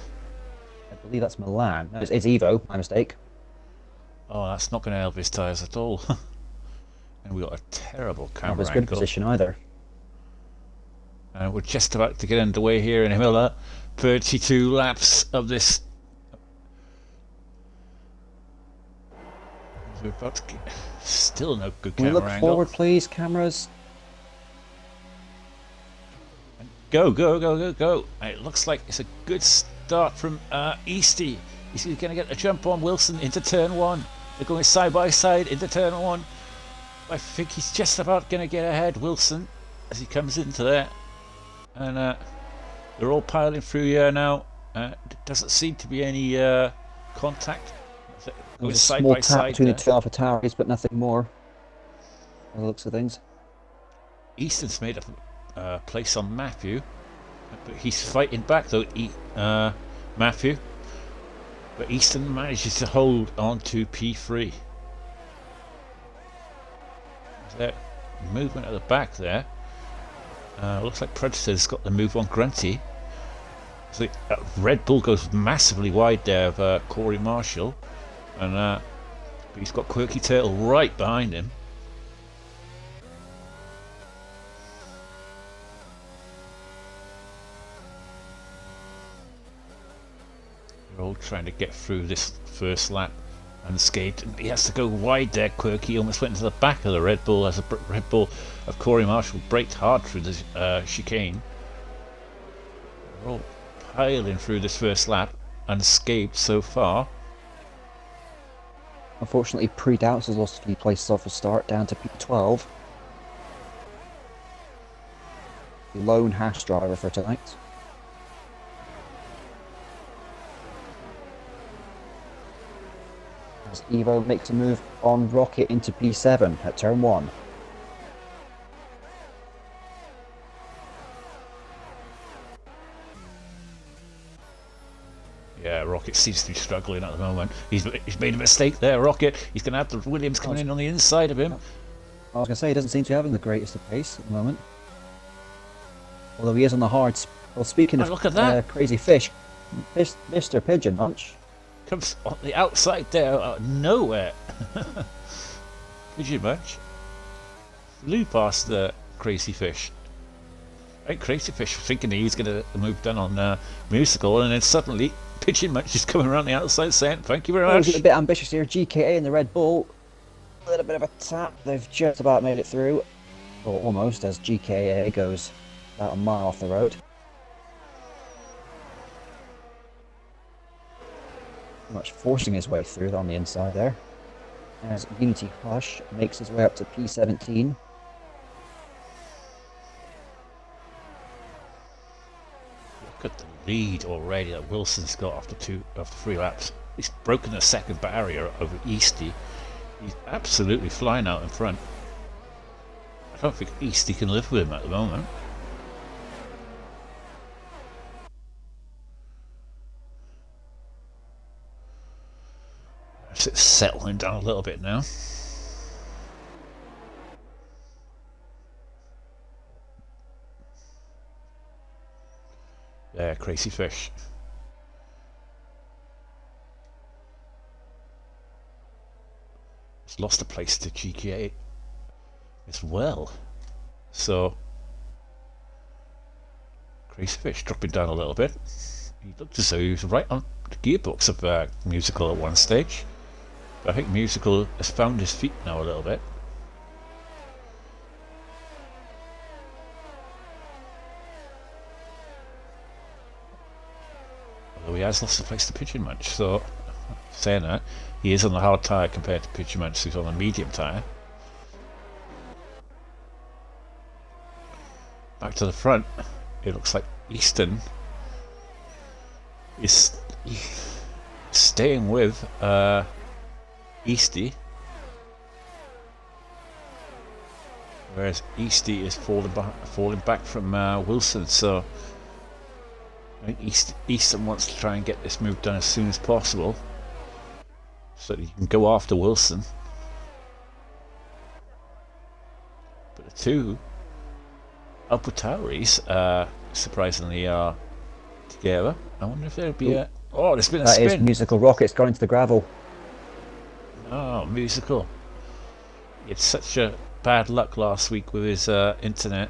believe that's Milan. No, it's Evo, my mistake. Oh, that's not going to help his tyres at all. And we got a terrible camera Not as angle. good position either. And we're just about to get underway here in Imola. 32 laps of this. We're about to get... Still no good Can we camera look angle. forward, please, cameras? Go, go, go, go, go. And it looks like it's a good start from Easty. Easty's going to get a jump on Wilson into turn 1. They're going side by side into turn 1. I think he's just about going to get ahead, Wilson, as he comes into there. And they're all piling through here now. Doesn't seem to be any contact. There's a side small by tap side between there. the 2 AlphaTauris, but nothing more. By the looks of things. Easton's made a place on Matthew, but he's fighting back though. Matthew, but Easton manages to hold on to P3. There, movement at the back there. Looks like Predator's got the move on Grunty. So Red Bull goes massively wide there of Corey Marshall, and but he's got Quirky Turtle right behind him. They're all trying to get through this first lap unscathed. He has to go wide there, Quirky. He almost went into the back of the Red Bull as the Red Bull of Corey Marshall braked hard through the chicane. They're all piling through this first lap. unscathed so far. Unfortunately, Pre-Doubts has lost a few places off the start, down to P12. The lone Haas driver for tonight. As Evo makes a move on Rocket into P7 at turn 1. Yeah, Rocket seems to be struggling at the moment. He's made a mistake there, Rocket. He's going to have the Williams coming in on the inside of him. I was going to say, he doesn't seem to be having the greatest of pace at the moment. Although he is on the hards. Well, speaking of look at that. crazy fish, Mr. Pigeon Munch Comes on the outside there out of nowhere. Pigeon Munch flew past the Crazy Fish. I think Crazy Fish was thinking he was going to move down on Musical, and then suddenly Pigeon Munch is coming around the outside saying, "Thank you very much." He's a bit ambitious here. GKA and the Red Bull. A little bit of a tap. They've just about made it through. Or almost, as GKA goes about a mile off the road. Pretty much forcing his way through on the inside there. As Unity Hush makes his way up to P17. Look at the lead already that Wilson's got after 3 laps. He's broken the second barrier over Easty. He's absolutely flying out in front. I don't think Easty can live with him at the moment. It's settling down a little bit now. Yeah, Crazy Fish. He's lost a place to GK8 as well. So Crazy Fish dropping down a little bit. He looked as though he was right on the gearbox of Musical at one stage. But I think Musical has found his feet now a little bit. Although he has lost a place to Pigeon Munch, so saying that, he is on the hard tyre compared to Pigeon Munch, who's on a medium tyre. Back to the front, it looks like Easton is staying with Easty, whereas Easty is falling back from Wilson. So I think Easton wants to try and get this move done as soon as possible, so that he can go after Wilson. But the two AlphaTauris surprisingly are together. I wonder if there'll be a... Oh, there's been a spin. That is Musical Rocket's gone into the gravel. Oh, Musical. He had such a bad luck last week with his internet,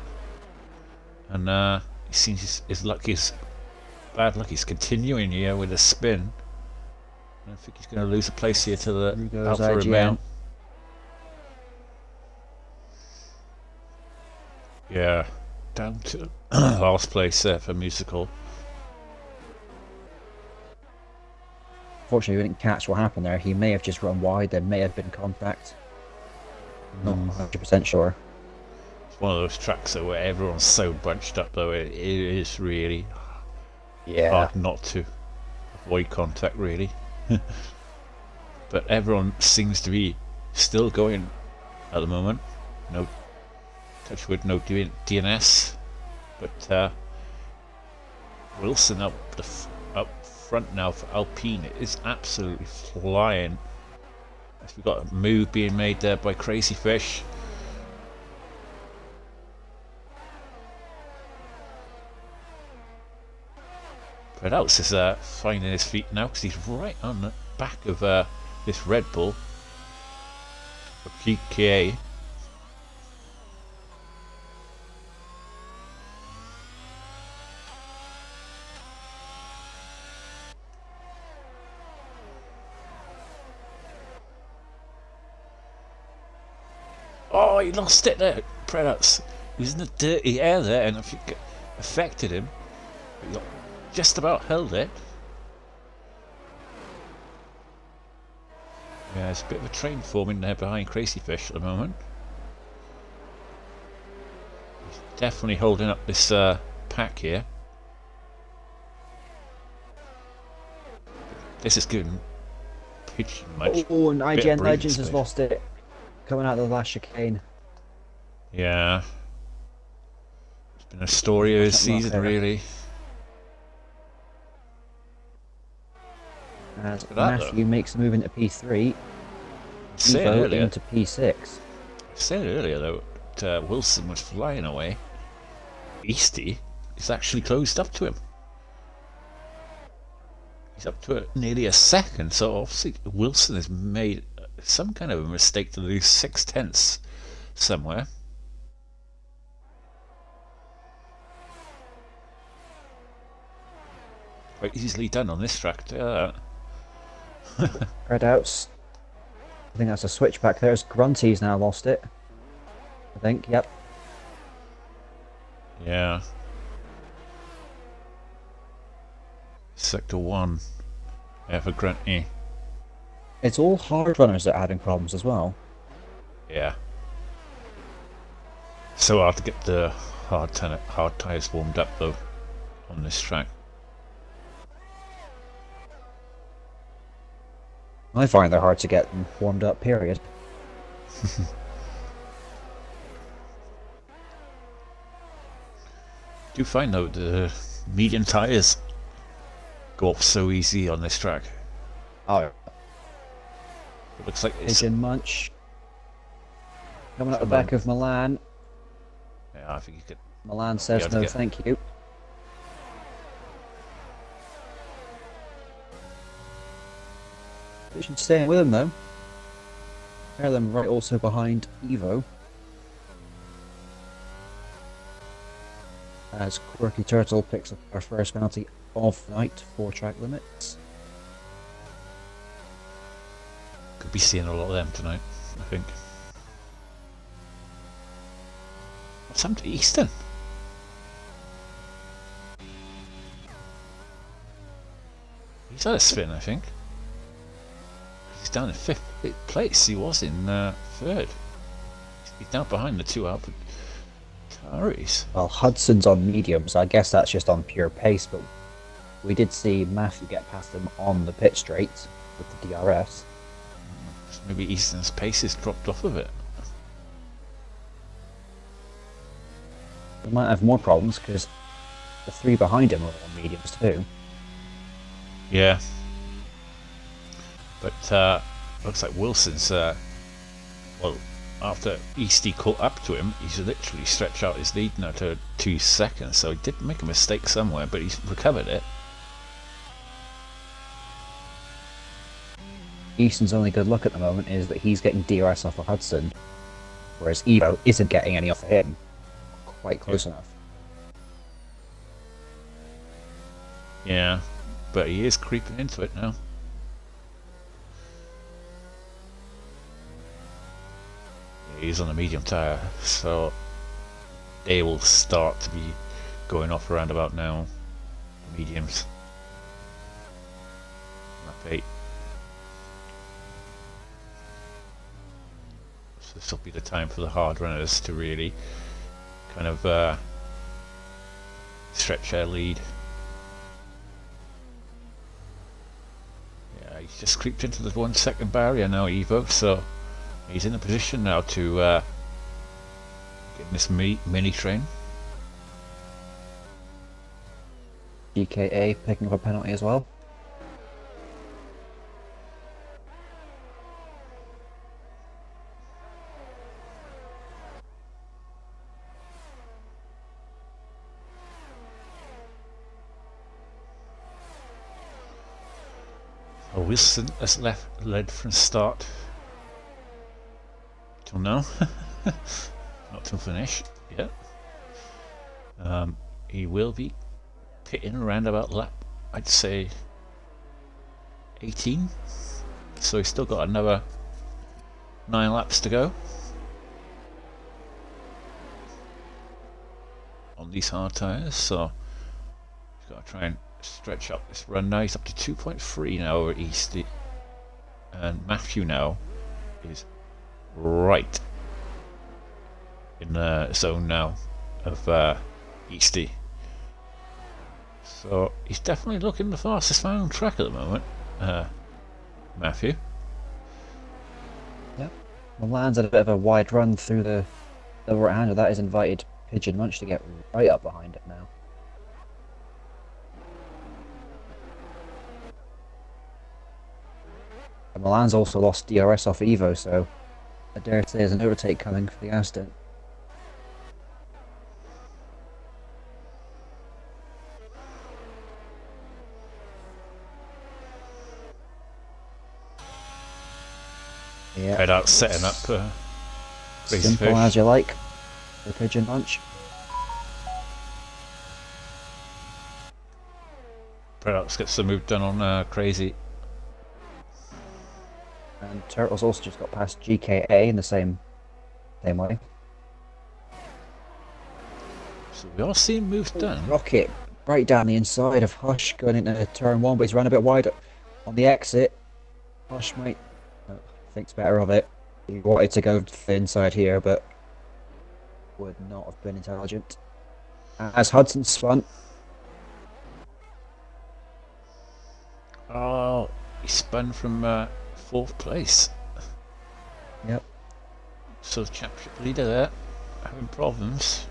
and he seems his luck is bad luck. He's continuing here with a spin. I don't think he's going to lose a place here to the Alpha Romeo. Yeah, down to last place there for Musical. Fortunately, we didn't catch what happened there. He may have just run wide. There may have been contact. Not 100% sure. It's one of those tracks though, where everyone's so bunched up though. It is really hard not to avoid contact, really. But everyone seems to be still going at the moment. No touch wood, no DNS. But Wilson up front now for Alpine. It is absolutely flying. We've got a move being made there by Crazy Fish. Predouts is finding his feet now because he's right on the back of this Red Bull of GKA. Oh, he lost it there, Predouts. He was in the dirty air there, and I think it affected him. But he just about held it. Yeah, there's a bit of a train forming there behind Crazy Fish at the moment. He's definitely holding up this pack here. This is giving pitch much. Oh, and bit of IGN breathing Legends has space. lost it. Coming out of the last chicane. Yeah. It's been a story of his season, really. As Look at that, Matthew though. makes a move into P3. Said Evo earlier, into P6. I said earlier though, that Wilson was flying away. Easty is actually closed up to him. He's up to nearly a second, so obviously Wilson has made some kind of a mistake to lose 6/10 somewhere. Quite easily done on this track. Red outs. I think that's a switchback. There's Grunty's now lost it. I think, yep. Yeah. Sector 1. Yeah, for Grunty. It's all hard runners that are having problems as well. Yeah. So hard to get the hard tyres warmed up though on this track. I find they're hard to get them warmed up, period. Do you find though the medium tyres go off so easy on this track? Oh, It looks like it's... Pigeon Munch. Coming up the back of Milan. Yeah, I think you could... Milan says Yeah, to no get- thank you. Pigeon staying with him though. Pair them right also behind Evo. As Quirky Turtle picks up our first penalty of the night for track limits. Could be seeing a lot of them tonight, I think. What's happened to Easton? He's had a spin, I think. He's down in 5th place. He was in 3rd. He's now behind the two AlphaTauris. Well, Hudson's on medium, so I guess that's just on pure pace, but we did see Matthew get past him on the pit straight with the DRS. So maybe Easton's pace has dropped off a bit. They might have more problems because the three behind him are on mediums too. Yeah. But looks like Wilson's, well, after Easty caught up to him, he's literally stretched out his lead now to 2 seconds. So he did make a mistake somewhere, but he's recovered it. Easton's only good luck at the moment is that he's getting DRS off of Hudson, whereas Evo isn't getting any off of him. Quite close enough. Yeah, but he is creeping into it now. He's on a medium tyre, so they will start to be going off around about now. The mediums. Lap 8. So this will be the time for the hard runners to really kind of stretch their lead. Yeah, he's just creeped into the 1 second barrier now, Evo, so he's in a position now to get in this mini train. GKA picking up a penalty as well. Oh, Wilson has led from start till now. Not till finish yet. He will be pitting around about lap, I'd say 18. So he's still got another 9 laps to go on these hard tyres. So he's got to try and stretch up this run now. He's up to 2.3 now over Easty. and Matthew now is right in the zone now of Easty. So he's definitely looking the fastest man on track at the moment, Matthew. Yep. Milan's had a bit of a wide run through the right-hander. That has invited Pigeon Munch to get right up behind it now. And Milan's also lost DRS off Evo, so I dare say there's an overtake coming for the Aston. Yeah. Head out setting up Crazy Simple Fish. as you like for Pigeon Munch. Predax gets the move done on Crazy. And Turtles also just got past GKA in the same way. So we are seeing moves done. Rocket right down the inside of Hush going into turn 1, but he's run a bit wide on the exit. Hush might thinks better of it. He wanted to go to the inside here, but would not have been intelligent. As Hudson spun. Oh, he spun from 4th place. Yep. So the championship leader there having problems.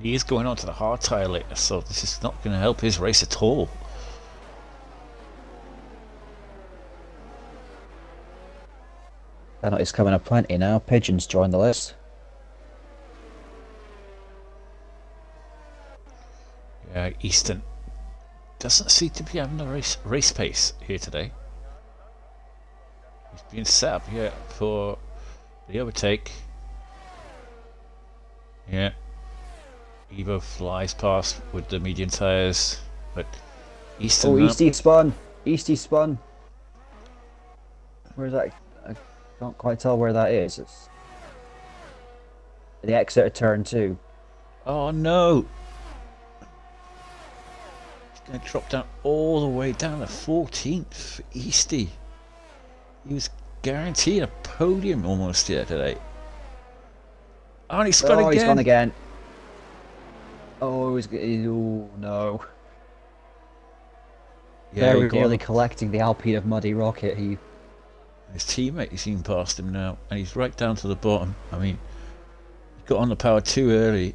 He is going on to the hard tyre later, so this is not going to help his race at all. Penalties coming up plenty now. Pigeons join the list. Yeah, Easton doesn't seem to be having a race pace here today. He's being set up here for the overtake. Yeah. Evo flies past with the medium tyres, but Easton... Oh, Easty spun! Easty spun! Where's that? I can't quite tell where that is. It's the exit of turn 2. Oh no! He's going to drop down all the way down to 14th for Easty. He was guaranteed a podium almost here today. Oh, and he spun again! He spun again. Oh, oh no. Yeah, Very nearly collecting the Alpine of Muddy Rocket. His teammate is seen past him now, and he's right down to the bottom. I mean, he got on the power too early.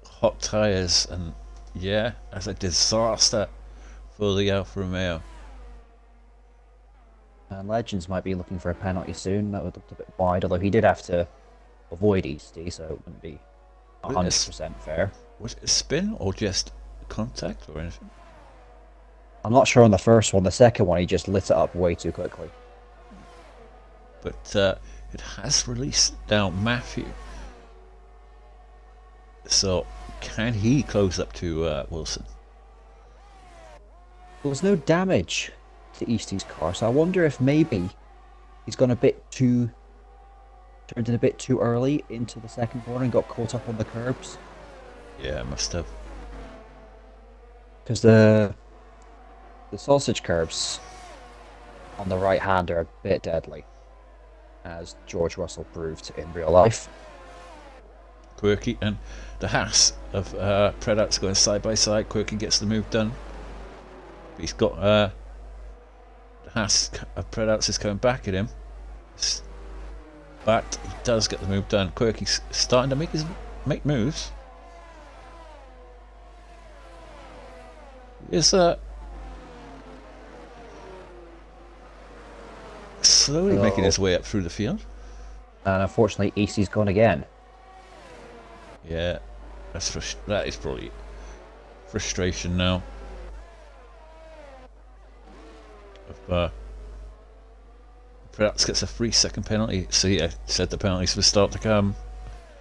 Hot tyres, and yeah, that's a disaster for the Alfa Romeo. And Legends might be looking for a penalty soon. That would look a bit wide, although he did have to avoid Easty, so it wouldn't be 100% fair. Was it a spin or just contact or anything? I'm not sure on the first one. The second one, he just lit it up way too quickly. But it has released down Matthew. So can he close up to Wilson? There was no damage to Easty's car, so I wonder if maybe he's gone turned in a bit too early into the second corner and got caught up on the curbs. Yeah, must have. Because the sausage curbs on the right hand are a bit deadly, as George Russell proved in real life. Quirky and the Haas of Predax going side by side. Quirky gets the move done. He's got the Haas of Predax is coming back at him, but he does get the move done. Quirky's starting to make moves. Is slowly making his way up through the field. And unfortunately, Easty's gone again. Yeah, that is probably frustration now. Perhaps gets a 3-second penalty. So yeah, said the penalties would start to come.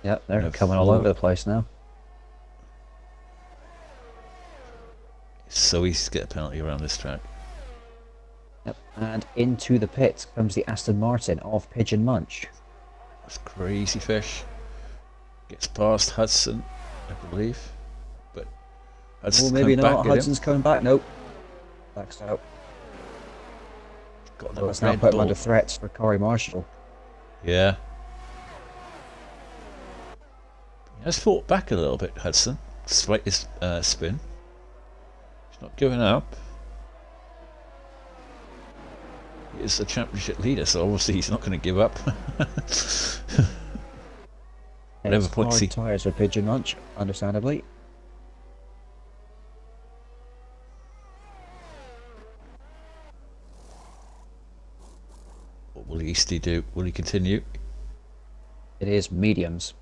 Yep, they're coming all over the place now. So easy to get a penalty around this track. Yep, and into the pit comes the Aston Martin of Pigeon Munch. That's Crazy Fish. Gets past Hudson, I believe. But Hudson's maybe coming not. back at Hudson's coming back. Nope. Blacks out. Got Well, that it's now Red put him Bull. under threats for Corey Marshall. Yeah. He has fought back a little bit, Hudson, despite his spin. He's not giving up. He is the championship leader, so obviously he's not going to give up. Whatever It's points hard he... tyres for Pigeon Lunch, understandably. What will Eastie do? Will he continue? It is mediums.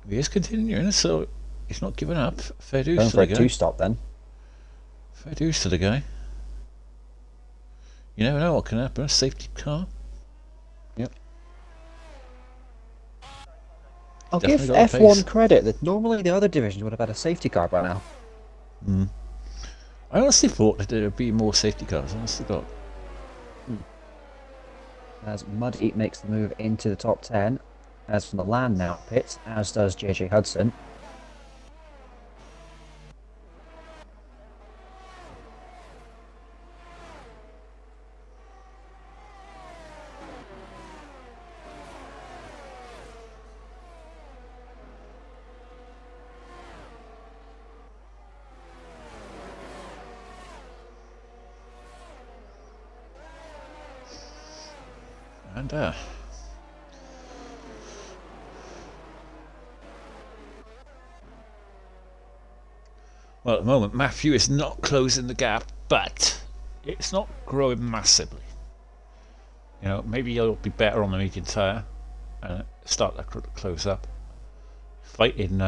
He is continuing, so he's not giving up. Fair dues Going to for the a guy. two-stop then. Fair dues to the guy. You never know what can happen. A safety car. Yep. I'll Definitely give got the F1 pace. credit that normally the other divisions would have had a safety car by now. I honestly thought that there would be more safety cars. I honestly thought. As Mud Eat makes the move into the top 10, as Milan now pits, as does JJ Hudson. And well, at the moment, Matthew is not closing the gap, but it's not growing massively. You know, maybe he'll be better on the medium tyre and start to close up. Fighting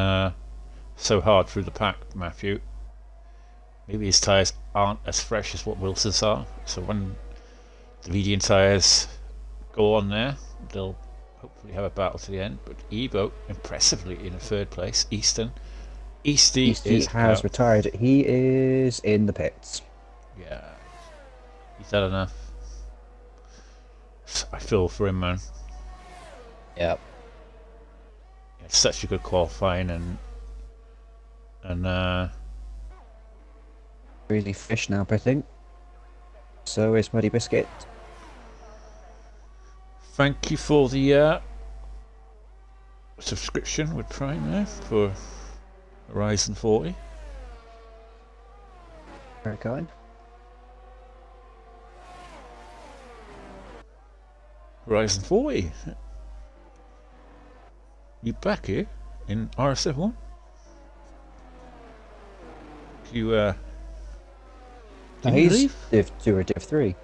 so hard through the pack, Matthew. Maybe his tyres aren't as fresh as what Wilson's are, so when the medium tyres go on there, they'll hopefully have a battle to the end. But Evo, impressively in a third place. Eastie has out. retired. He is in the pits. Yeah, he's had enough. I feel for him, man. Yep. He had such a good qualifying and Really Fish now pitting. So is Muddy Biscuit. thank you for the subscription with Prime there for Horizon 40. Very kind. Horizon 40. You back here in RSF1? You No, didn't he he's leave? Div 2 or Div 3.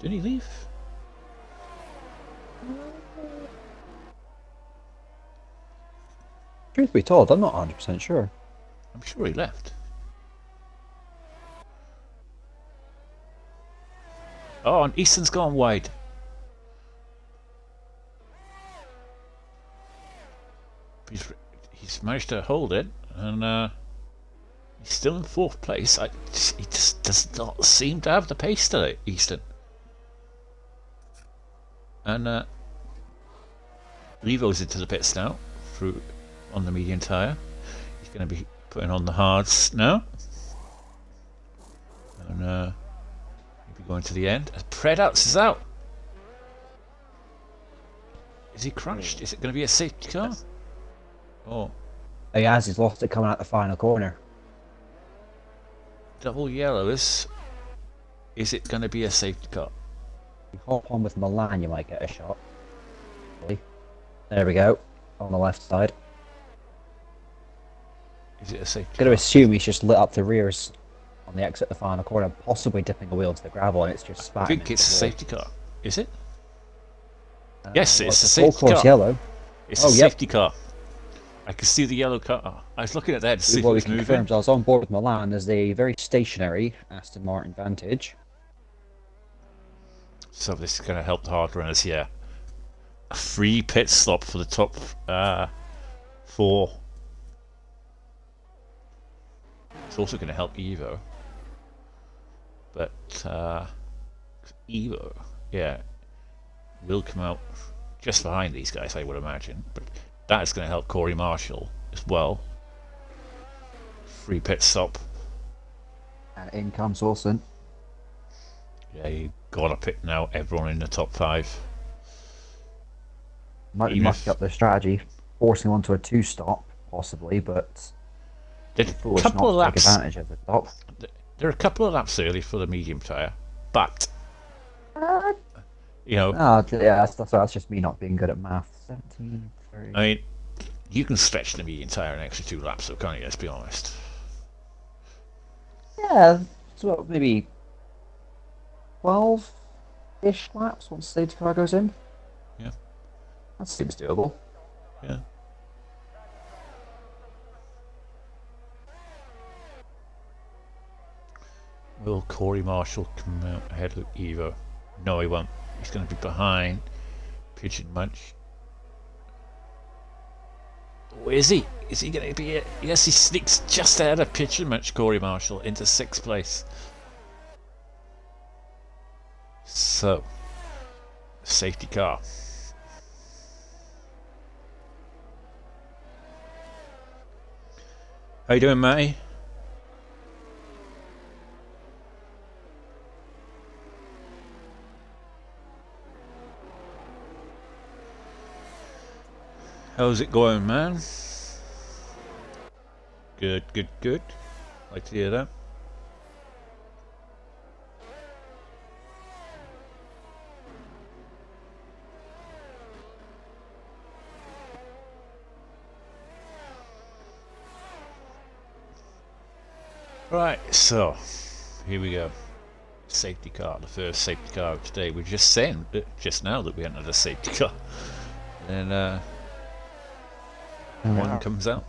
Didn't he leave? Truth be told, I'm not 100% sure. I'm sure he left. Oh, and Easton's gone wide. He's managed to hold it, and he's still in fourth place. He just does not seem to have the pace today, Easton. And Levo's into the pits now, through on the medium tyre. He's going to be putting on the hards now. And he'll be going to the end. Predouts is out. Is he crashed? Is it going to be a safety car? Oh, He has, he's lost it coming out the final corner. double yellows. Is it going to be a safety car? If you hop on with Milan, you might get a shot. There we go. On the left side. Is it a safety Going to car? assume he's just lit up the rears on the exit of the final corner, possibly dipping a wheel to the gravel, and it's just I spat. think it's a safety car. Is it? Yes, it's a full safety course car. yellow. It's Oh, a yep. safety car. I can see the yellow car. I was looking at that to see if it What we was moving. confirmed, I was on board with Milan as a very stationary Aston Martin Vantage. So this is going to help the hard runners here. A free pit stop for the top 4. It's also going to help Evo. But Evo, yeah, will come out just behind these guys, I would imagine. But that is going to help Corey Marshall as well. Free pit stop. And in comes Wilson. Yeah, you gotta pick now everyone in the top 5. Might be Even mucking if up their strategy, forcing onto a 2-stop, possibly, but there's a foolish couple not of to take laps, advantage of the top. there are a couple of laps early for the medium tyre, but Uh, you know, yeah, that's just me not being good at math. 17, 30. I mean, you can stretch the medium tyre an extra 2 laps, so can't you? Let's be honest. Yeah, so maybe 12-ish laps once safety car goes in. Yeah, That seems doable. yeah. Will Corey Marshall come out ahead of Evo? No, he won't. He's going to be behind Pigeon Munch. Oh, is he? Is he going to be? Yes, he sneaks just ahead of Pigeon Munch, Corey Marshall, into 6th place. So, safety car. How you doing, Matty? How's it going, man? Good, good, good. Like to hear that. Right, so here we go. Safety car, the first safety car of today. We're just saying just now that we hadn't had a safety car. And one comes out.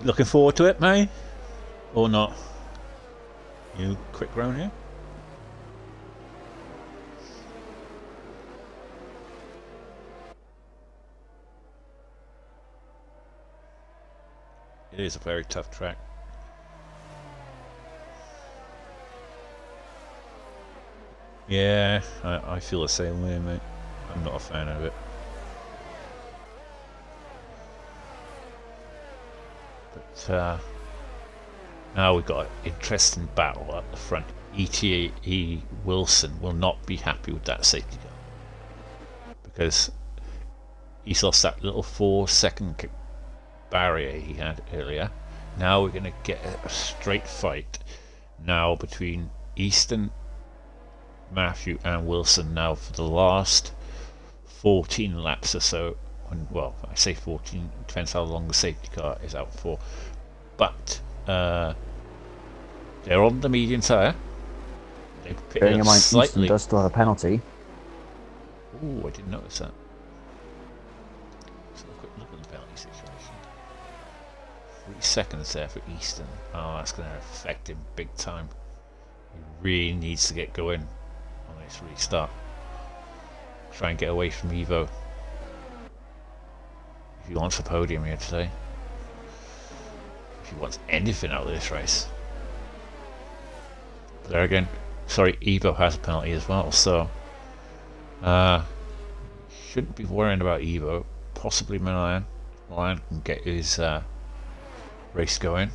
Looking forward to it, May? Or not? You quick round here? It is a very tough track. Yeah, I feel the same way, mate. I'm not a fan of it. But now we've got an interesting battle at the front. ETA Wilson will not be happy with that safety car because he's lost that little 4-second barrier he had earlier. Now we're going to get a straight fight now between Easton, Matthew and Wilson now for the last 14 laps or so. Well, I say 14, it depends how long the safety car is out for, but they're on the medium tyre. They Bearing in mind, slightly. Easton does still have a penalty. Oh, I didn't notice that. Let's have a quick look at the penalty situation. 3 seconds there for Easton. Oh, that's going to affect him big time. He really needs to get going on this restart. Try and get away from Evo if he wants a podium here today. If he wants anything out of this race. But there again, sorry, Evo has a penalty as well, so shouldn't be worrying about Evo. Possibly Milan. Milan can get his race going.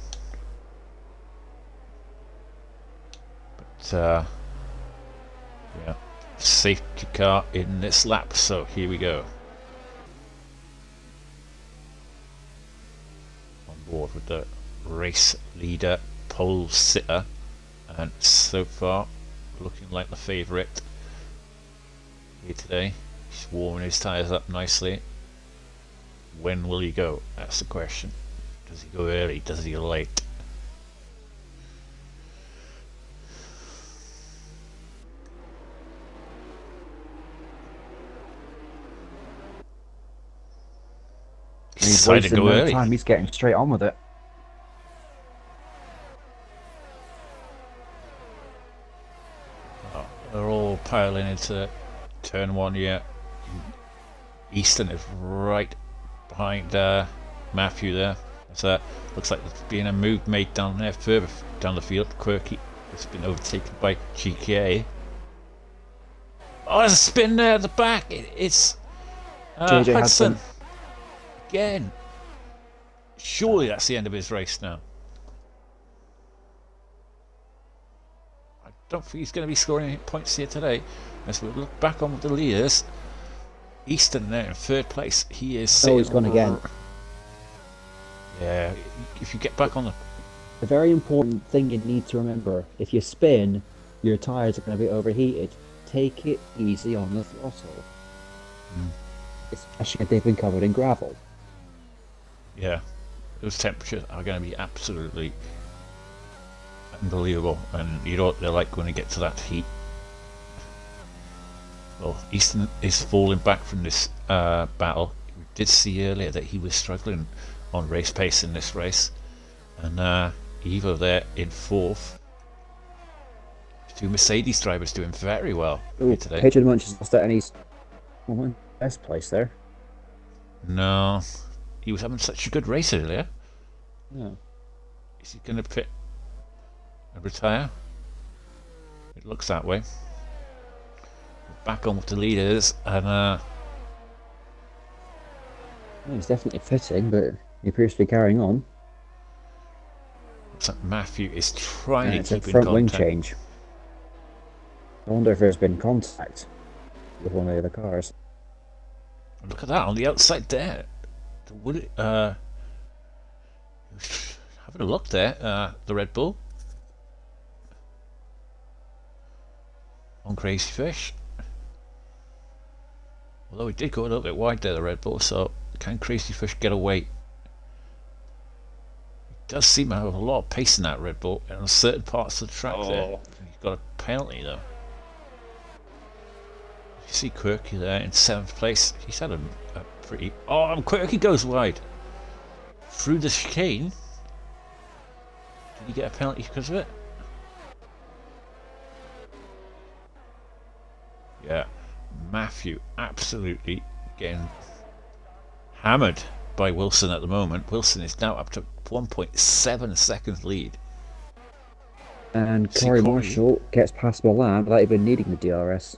But yeah, safety car in this lap, so here we go. On board with the race leader, pole sitter, and so far looking like the favourite here today. He's warming his tyres up nicely. When will he go? That's the question. Does he go early? Does he go late? He's Decided to wasting go no early. time. He's getting straight on with it. Oh, they're all piling into turn 1 here. Easton is right behind Matthew there. So looks like there's been a move made down there further down the field. Quirky has been overtaken by GK. Oh, there's a spin there at the back. It's JJ Hudson Hudson. again. Surely that's the end of his race now. I don't think he's going to be scoring any points here today. As we look back on the leaders, Easton there in third place. He is Oh, he's gone again. Yeah, if you get back on The very important thing you need to remember, if you spin, your tyres are going to be overheated. Take it easy on the throttle. Especially if they've been covered in gravel. Yeah, those temperatures are going to be absolutely unbelievable, and you know what they're like when they get to that heat. Well, Easton is falling back from this battle. We did see earlier that he was struggling on race pace in this race, and Evo there in fourth. Two Mercedes drivers doing very well here today. Pigeon Munch has lost out and he's best place there. No, he was having such a good race earlier. Yeah. Is he going to pit and retire? It looks that way. Back on with the leaders, and He's definitely fitting, but he appears to be carrying on. looks like Matthew is trying to It's a keep in front wing contact. change. I wonder if there's been contact with one of the other cars. Look at that on the outside there. Having a look there, the Red Bull on Crazy Fish. Although he did go a little bit wide there, the Red Bull, so can Crazy Fish get away? He does seem to have a lot of pace in that Red Bull on certain parts of the track there. He's got a penalty though. You see Quirky there in 7th place. He's had a pretty... Oh, and Quirky goes wide. Through the chicane. Did he get a penalty because of it? Yeah. Matthew absolutely getting hammered by Wilson at the moment. Wilson is now up to 1.7 seconds lead. And Corey Marshall gets past Milan without even needing the DRS.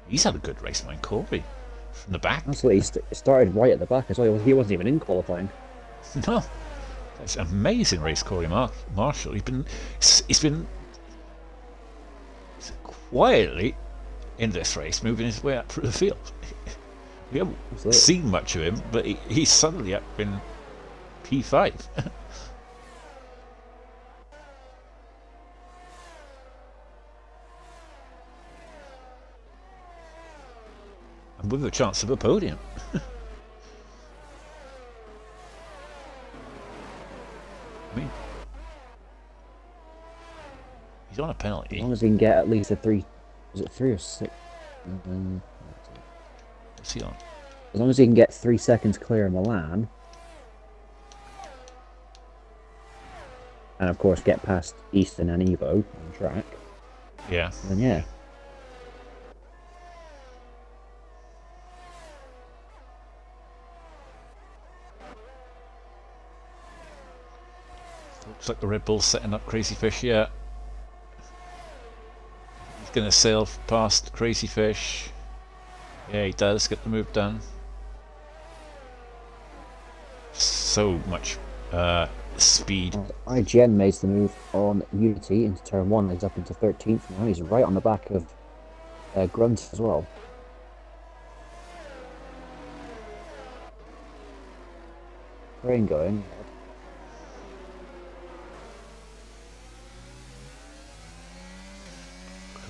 He's had a good race, man, Corey. From the back. Absolutely, he started right at the back as well. He wasn't even in qualifying. No. It's an amazing race, Corey Marshall. He's been quietly in this race, moving his way up through the field. We haven't seen much of him, but he's suddenly up in P5. And with a chance of a podium. I mean, he's on a penalty. As long as he can get at least a 3... Is it 3 or 6? What's he on? As long as he can get 3 seconds clear of Milan. And of course get past Easton and Evo on track. Yeah. Then yeah. Looks like the Red Bull's setting up Crazy Fish here. He's going to sail past Crazy Fish. Yeah, he does get the move done. So much speed. IGN makes the move on Unity into turn 1. He's up into 13th now. He's right on the back of Grunt as well. Train going.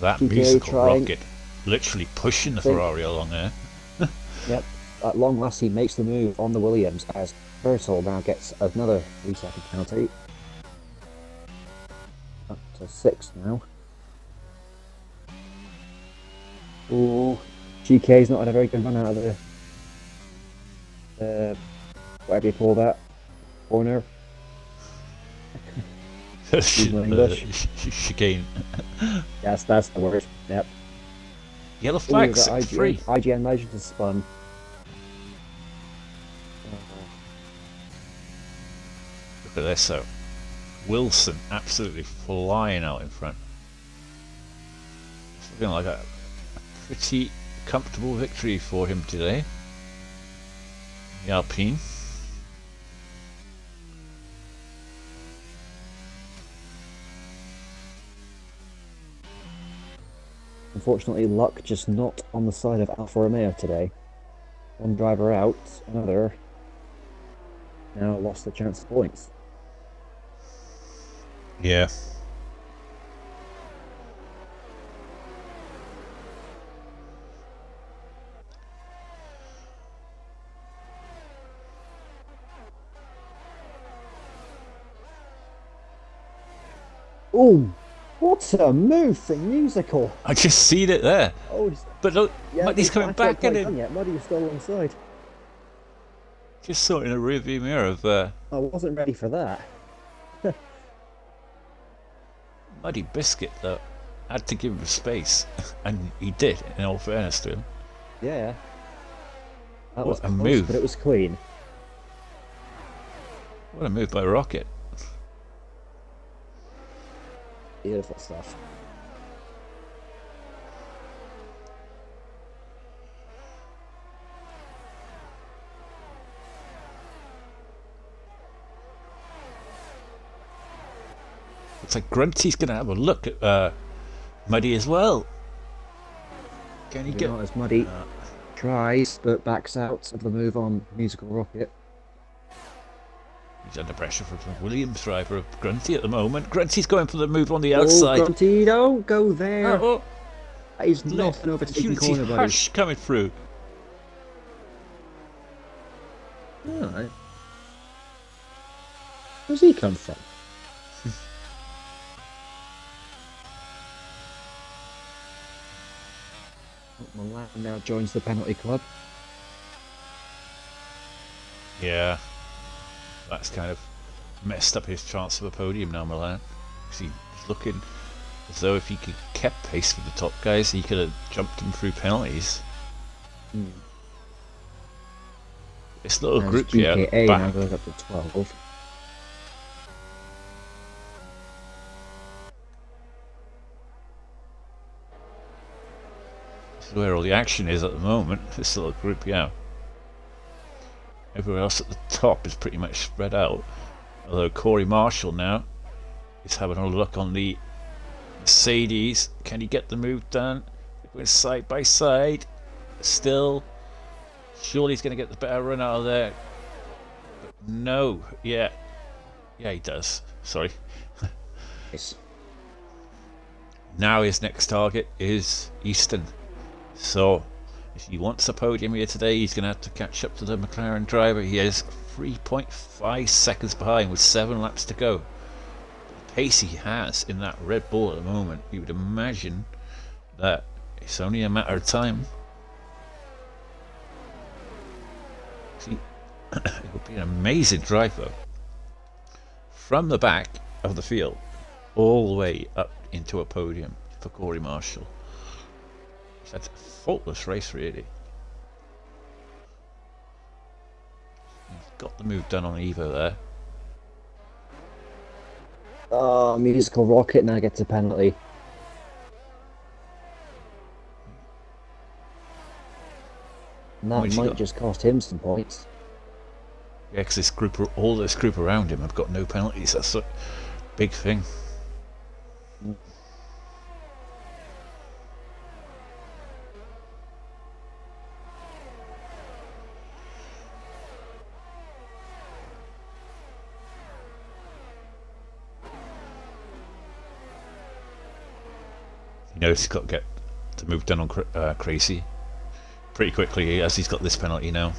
That GK musical trying. rocket literally pushing the Ferrari along there. Yep, at long last he makes the move on the Williams as Vettel now gets another 3-second penalty. Up to 6 now. Ooh, GK's not had a very good run out of the whatever you call that corner. Chicane. Yes, that's the word. Yep. Yellow flag, Ooh, free. IGN Legends has spun. Look at this though. Wilson absolutely flying out in front. It's looking like a pretty comfortable victory for him today. The Alpine. Unfortunately, luck just not on the side of Alfa Romeo today. One driver out, another now lost the chance of points. Yeah. Ooh, what a move from Musical! I just seen it there. Oh, But look, yeah, Muddy's coming back at him. Yet. Muddy was still alongside. Just saw it in a rearview mirror of I wasn't ready for that. Muddy Biscuit, though. Had to give him space. And he did, in all fairness to him. Yeah. That What was a close, move. but it was clean. What a move by Rocket. Beautiful stuff. Looks like Grunty's going to have a look at Muddy as well. Can he get... Not as Muddy tries, but backs out of the move on Musical Rocket. He's under pressure from the Williams driver of Grunty at the moment. Grunty's going for the move on the outside. Oh, Grunty, don't go there. Oh, That is not an overtaking Huge corner, buddy. hush coming through. Alright. Where's he come from? Milan now joins the penalty club. Yeah. That's kind of messed up his chance of a podium now, Milan. He's looking as though if he could kept pace with the top guys, he could have jumped them through penalties. This little As group here, GKA now back. goes up to 12. This is where all the action is at the moment. This little group, yeah. Everywhere else at the top is pretty much spread out. Although Corey Marshall now is having a look on the Mercedes. Can he get the move done? They're going side by side. Still. Surely he's going to get the better run out of there. But no. Yeah. Yeah, he does. Sorry. Yes. Now his next target is Easton. So if he wants a podium here today, he's going to have to catch up to the McLaren driver. He is 3.5 seconds behind with 7 laps to go. The pace he has in that Red Bull at the moment, you would imagine that it's only a matter of time. See, it would be an amazing drive though. From the back of the field, all the way up into a podium for Corey Marshall. That's a faultless race, really. He's got the move done on Evo there. Oh, Musical Rocket now gets a penalty. And that What's he might got? just cost him some points. Yeah, because this group, all this group around him have got no penalties. That's a big thing. He knows he's got to get the move done on Crazy pretty quickly as he's got this penalty now.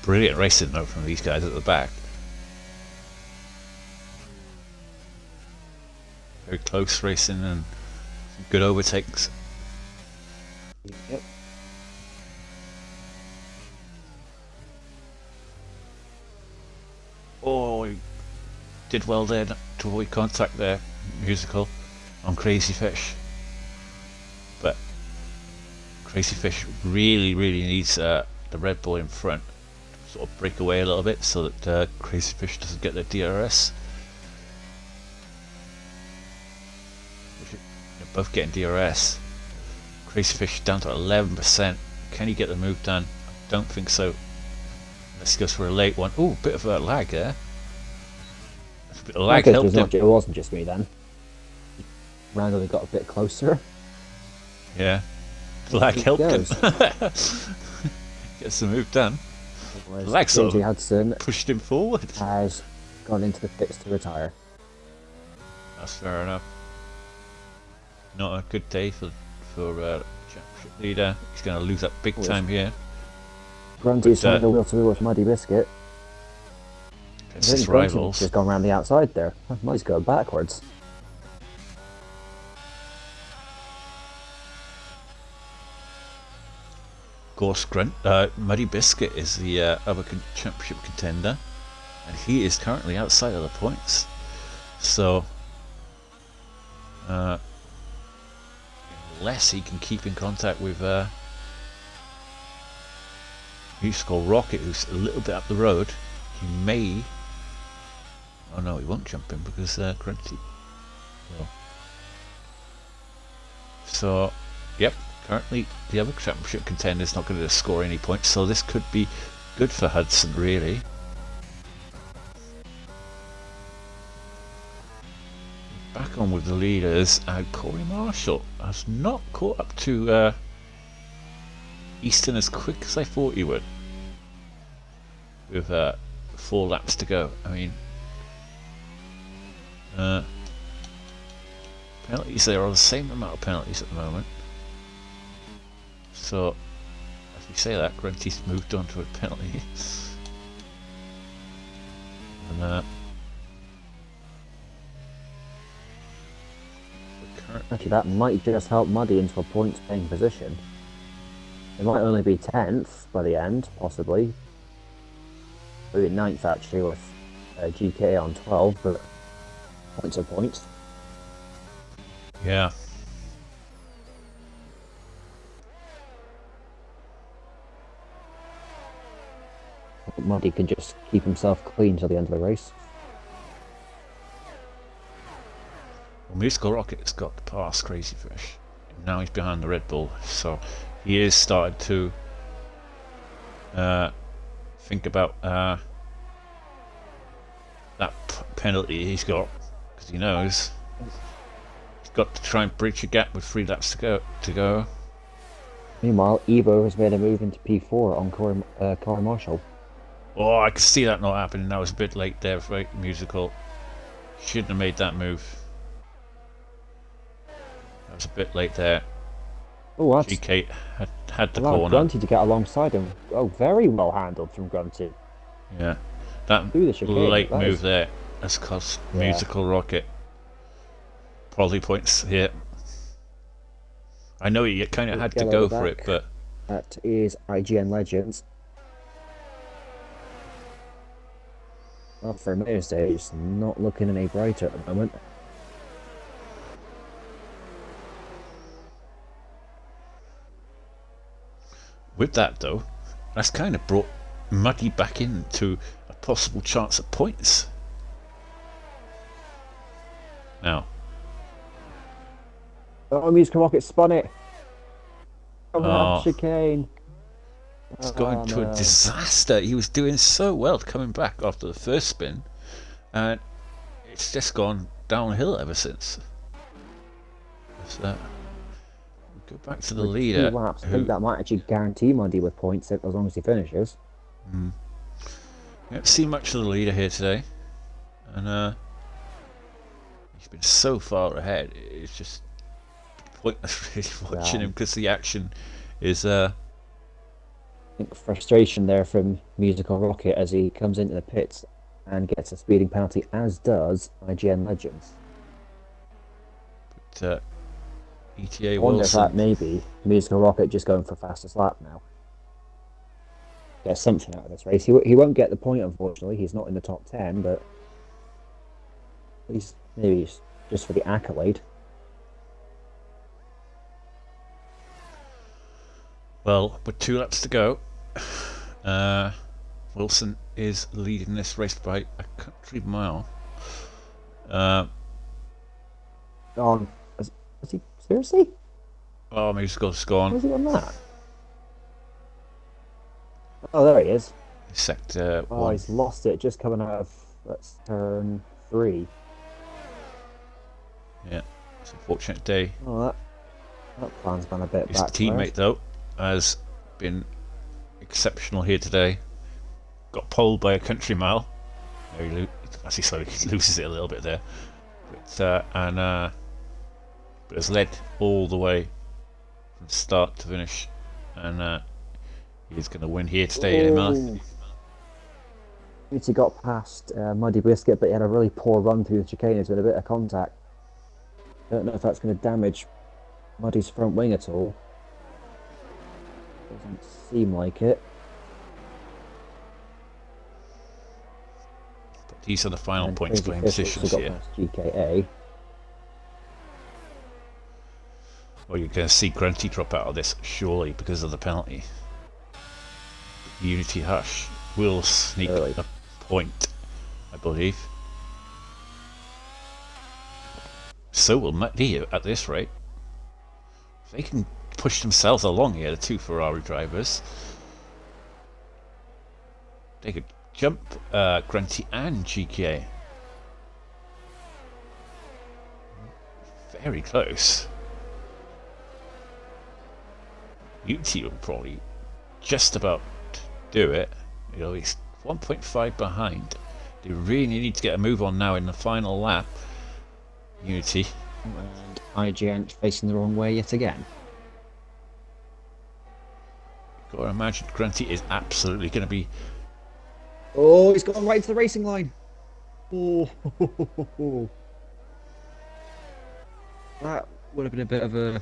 Brilliant racing though from these guys at the back. Very close racing and some good overtakes. Yep. Oh, he did well there to avoid contact there. Musical on Crazy Fish, but Crazy Fish really needs the Red Bull in front to sort of break away a little bit so that Crazy Fish doesn't get the DRS. They're both getting DRS. Crazy Fish down to 11%. Can he get the move done? I don't think so. Let's go for a late one. Ooh, bit of a lag there. A bit of lag helped him. It wasn't just me then. Randomly got a bit closer. Yeah. Lag helped him. Gets the move done. Lag sort of Hudson pushed him forward. has gone into the pits to retire. That's fair enough. Not a good day for championship leader. He's going to lose up big time here. Grunty's trying to wheel to wheel with Muddy Biscuit. Against his rivals. Just gone around the outside there. Muddy's going backwards. Of course, Muddy Biscuit is the other championship contender, and he is currently outside of the points. So, unless he can keep in contact with Musical Rocket, who's a little bit up the road, he may. Oh no, he won't jump in because Grunty will. So, yep. Currently, the other championship contender is not going to score any points, so this could be good for Hudson, really. Back on with the leaders, Corey Marshall has not caught up to Easton as quick as I thought he would. With 4 laps to go. I mean, penalties, there are the same amount of penalties at the moment. So, as we say that, Grunty's moved on to a penalty. And, actually, that might just help Muddy into a points-paying position. It might only be 10th by the end, possibly. Maybe 9th, actually, with GK on 12, but points are points. Yeah. Muddy can just keep himself clean till the end of the race. Well, Musical Rocket's got past Crazy Fish. Now he's behind the Red Bull, so he is started to think about that penalty he's got, because he knows he's got to try and bridge a gap with 3 laps to go. Meanwhile, Evo has made a move into P4 on Corey Marshall. Oh, I can see that not happening. That was a bit late there for Musical. Shouldn't have made that move. That was a bit late there. Oh, what? GK had the corner. Grunty to get alongside him. Oh, very well handled from Grunty. Yeah, that late move there has cost Musical Rocket probably points here. I know he kind of had to go for it, but that is IGN Legends. Well, for main stage, not looking any brighter at the moment. With that though, that's kind of brought Muddy back into a possible chance at points. Now. Oh, Musical Rocket spun it. Oh, chicane. It's going to a disaster. He was doing so well coming back after the first spin, and it's just gone downhill ever since. So, go back to the leader. 2 laps. I think that might actually guarantee Muddy with points as long as he finishes. We haven't seen much of the leader here today, and he's been so far ahead. It's just pointless really watching him because the action is. I think frustration there from Musical Rocket as he comes into the pits and gets a speeding penalty, as does IGN Legends. But ETA I wonder if Wilson. that maybe Musical Rocket just going for fastest lap now. Get something out of this race. He won't get the point, unfortunately. He's not in the top 10, but at least maybe just for the accolade. Well, with 2 laps to go, Wilson is leading this race by a country mile. Is he seriously? Oh, maybe he's gone. Where's he on that? Oh, there he is. Sector 1. Oh, he's lost it just coming out of turn 3. Yeah, it's an unfortunate day. Oh, that plan's gone a bit His back. teammate, though, has been exceptional here today. Got poled by a country mile. Actually, slowly loses it a little bit there. But has led all the way from start to finish. And he's going to win here today in Imola. He got past Muddy Biscuit, but he had a really poor run through the chicane. There's been a bit of contact. Don't know if that's going to damage Muddy's front wing at all. Doesn't seem like it. But these are the final points playing Crazy positions got here. past GKA. Well, you're going to see Grunty drop out of this, surely, because of the penalty. Unity Hush will sneak a point, I believe. So will Muddy at this rate. If they can push themselves along here, the 2 Ferrari drivers, they could jump Grunty and GKA. Very close. Unity will probably just about do it. You know, he's 1.5 behind. They really need to get a move on now in the final lap. Unity. And IGN facing the wrong way yet again. Got to imagine Grunty is absolutely going to be... Oh, he's gone right to the racing line. Oh, that would have been a bit of a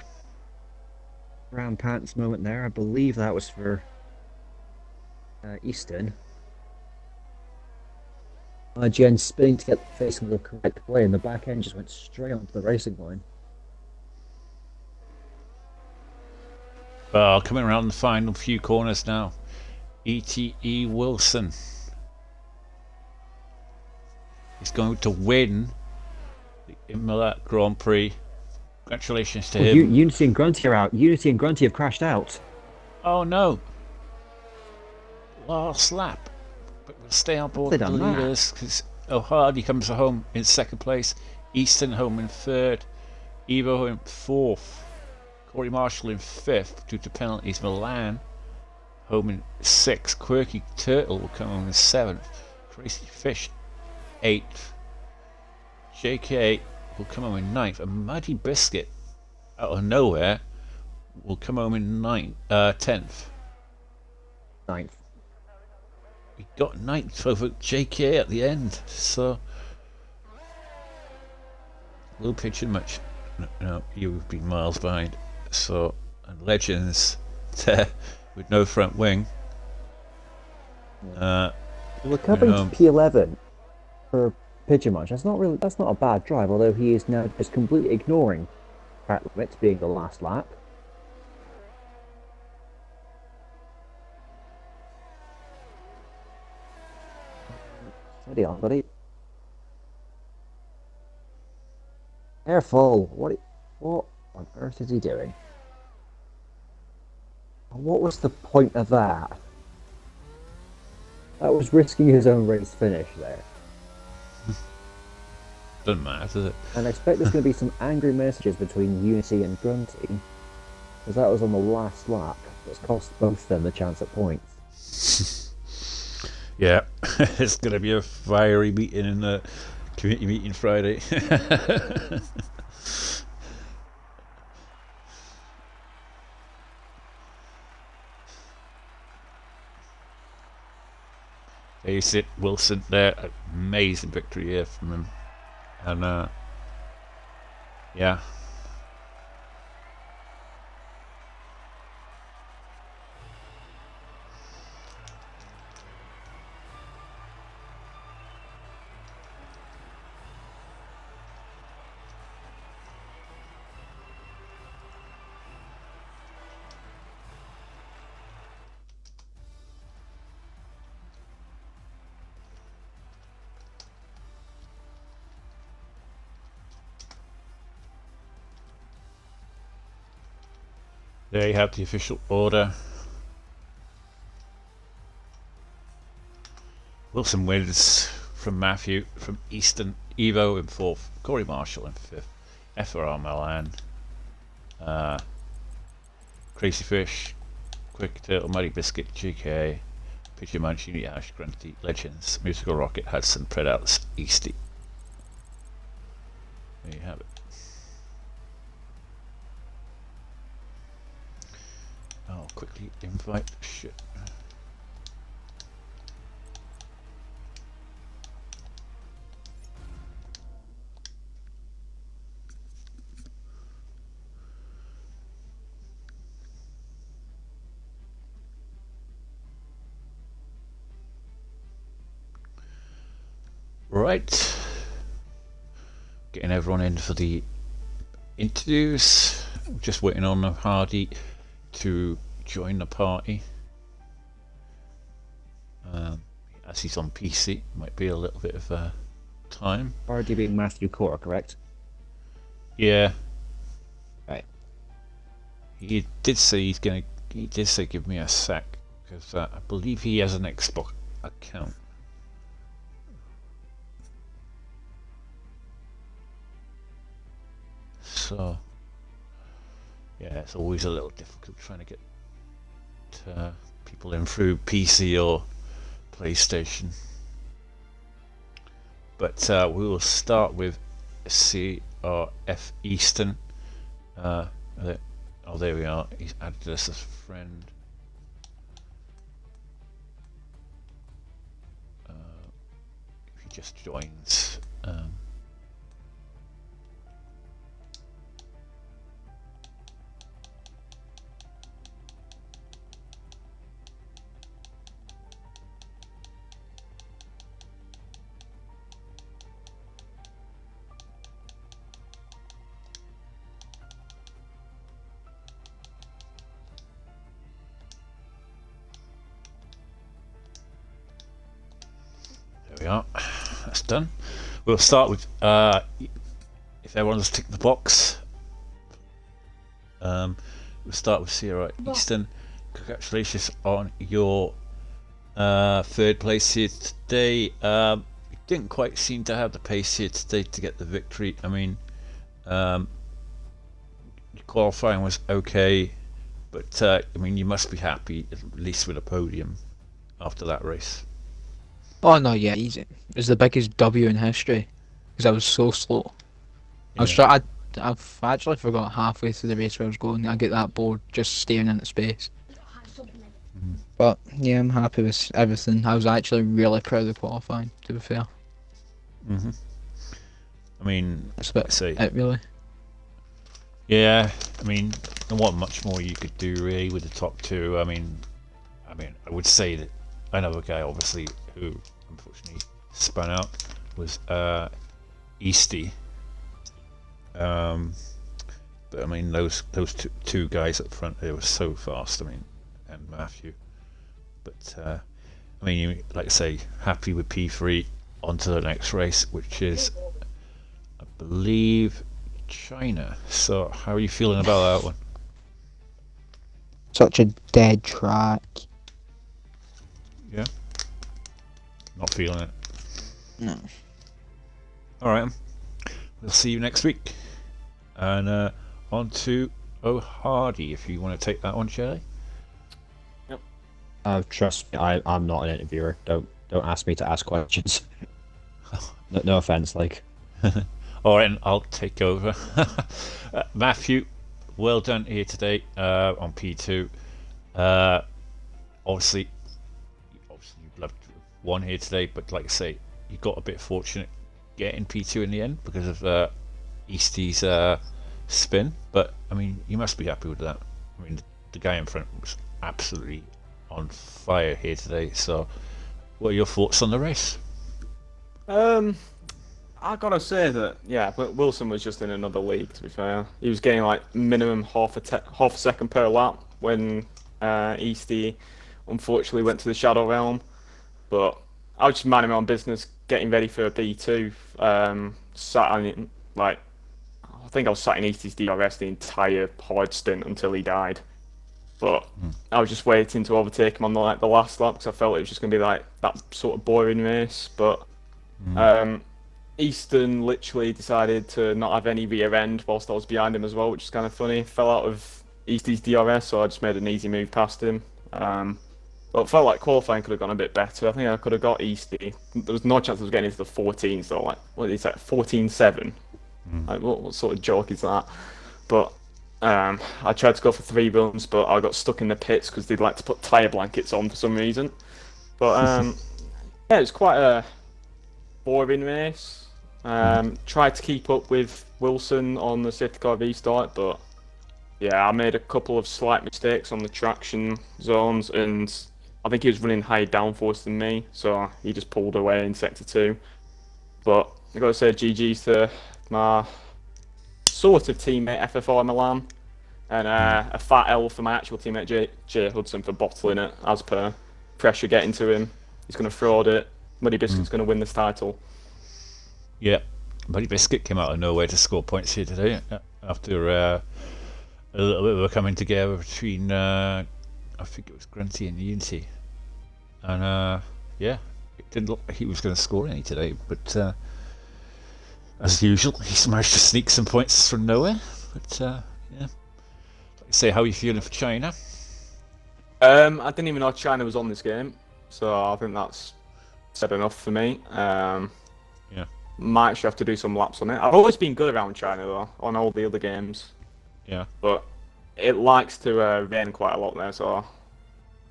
brown pants moment there. I believe that was for Easton. IGN spinning to get facing the correct way, and the back end just went straight onto the racing line. Well, coming around the final few corners now. E.T.E. Wilson is going to win the Imola Grand Prix. Congratulations to him. Unity and Grunty are out. Unity and Grunty have crashed out. Oh no! Last lap. But we'll stay on board the leaders because O'Hardy comes home in 2nd place. Easton home in 3rd. Evo in 4th. Corey Marshall in 5th due to penalties. Milan home in 6th. Quirky Turtle will come home in 7th. Crazy Fish 8th. JK will come home in 9th. And Muddy Biscuit out of nowhere will come home in 10th. 9th. We got 9th over JK at the end, so little pitching much. No, you've been miles behind. So, and Legends there with no front wing. Well, recovering to P11 for Pigeon Munch, that's not a bad drive, although he is now just completely ignoring track limits being the last lap. Steady on, buddy. Careful! What on earth is he doing? What was the point of that? That was risking his own race finish there. Doesn't matter, does it? And I expect there's going to be some angry messages between Unity and Grunty, because that was on the last lap. That's cost both of them the chance at points. Yeah, it's going to be a fiery meeting in the community meeting Friday. There you sit, Wilson there. Amazing victory here from him. And yeah. There you have the official order. Wilson wins from Matthew, from Eastern Evo in 4th, Corey Marshall in 5th, FRR Milan, Crazy Fish, Quick Turtle, Muddy Biscuit, GK, Pitcher Mancini, Ash, Grunty, Legends, Musical Rocket, Hudson, Predouts, Easty. There you have it. I'll quickly invite shit. Right, getting everyone in for the interviews. Just waiting on Hardy to join the party. As he's on PC, might be a little bit of time. Hardy being Matthew Core, correct? Yeah. Right. He did say he's gonna. He did say give me a sec because I believe he has an Xbox account. So, yeah, it's always a little difficult trying to get people in through PC or PlayStation. But we will start with CRF Eastern. Oh, there we are. He's added us as a friend. If he just joins. There we are. That's done. We'll start with if everyone's ticked the box. We'll start with Sierra Eastern. Congratulations on your 3rd place here today. You didn't quite seem to have the pace here today to get the victory. I mean, your qualifying was okay, but I mean, you must be happy at least with a podium after that race. Oh no, yeah, easy. It was the biggest W in history because I was so slow. Yeah. I was trying. I've actually forgot halfway through the race where I was going. I get that bored just staring into space. But yeah, I'm happy with everything. I was actually really proud of qualifying. To be fair. I mean, That's about say it, really. yeah. I mean, there wasn't much more you could do really with the top two. I mean, I would say that another guy, obviously, who unfortunately spun out was Easty. But I mean, those two guys up front, they were so fast. I mean, and Matthew. But I mean, like I say, happy with P3. On to the next race, which is, I believe, China. So, how are you feeling about that one? Such a dead track. Yeah. Not feeling it. No. All right. We'll see you next week. And on to O'Hardy, if you want to take that one, Shirley. Yep. Trust me, I'm not an interviewer. Don't ask me to ask questions. No offense, like. All right, I'll take over. Matthew, well done here today on P2. Obviously you'd love to have won here today, but like I say, you got a bit fortunate getting P2 in the end because of Easty's spin. But I mean, you must be happy with that. I mean, the guy in front was absolutely on fire here today. So, what are your thoughts on the race? I gotta say that, yeah, Wilson was just in another league, to be fair. He was getting like minimum half a second per lap when Easty unfortunately went to the Shadow Realm. But I was just minding my own business, getting ready for a B2. Sat on, like, I think I was sat in Easty's DRS the entire hard stint until he died. but I was just waiting to overtake him on the last lap because I felt it was just going to be like that sort of boring race. But Easton literally decided to not have any rear end whilst I was behind him as well, which is kind of funny. Fell out of Easty's DRS, so I just made an easy move past him. But it felt like qualifying could have gone a bit better. I think I could have got Easty. There was no chance I was getting into the 14s though. Like, what did he say? 14.7. Like, what sort of joke is that? But I tried to go for 3 runs, but I got stuck in the pits because they'd like to put tyre blankets on for some reason. But yeah, it was quite a boring race. Tried to keep up with Wilson on the safety car restart, but yeah, I made a couple of slight mistakes on the traction zones, and I think he was running higher downforce than me, so he just pulled away in sector 2. But I gotta say GG's to my sort of teammate FFR Milan, and a fat L for my actual teammate Jay Hudson for bottling it, as per. Pressure getting to him, he's gonna fraud it. Muddy Biscuit's gonna win this title. Yeah, Muddy Biscuit came out of nowhere to score points here today after a little bit of a coming together between I think it was Grunty and Unity, and yeah, it didn't look like he was going to score any today, but as usual, he's managed to sneak some points from nowhere. But yeah, like I say, how are you feeling for China? I didn't even know China was on this game, so I think that's said enough for me. Yeah. Might actually have to do some laps on it. I've always been good around China though, on all the other games. Yeah. But it likes to rain quite a lot there, so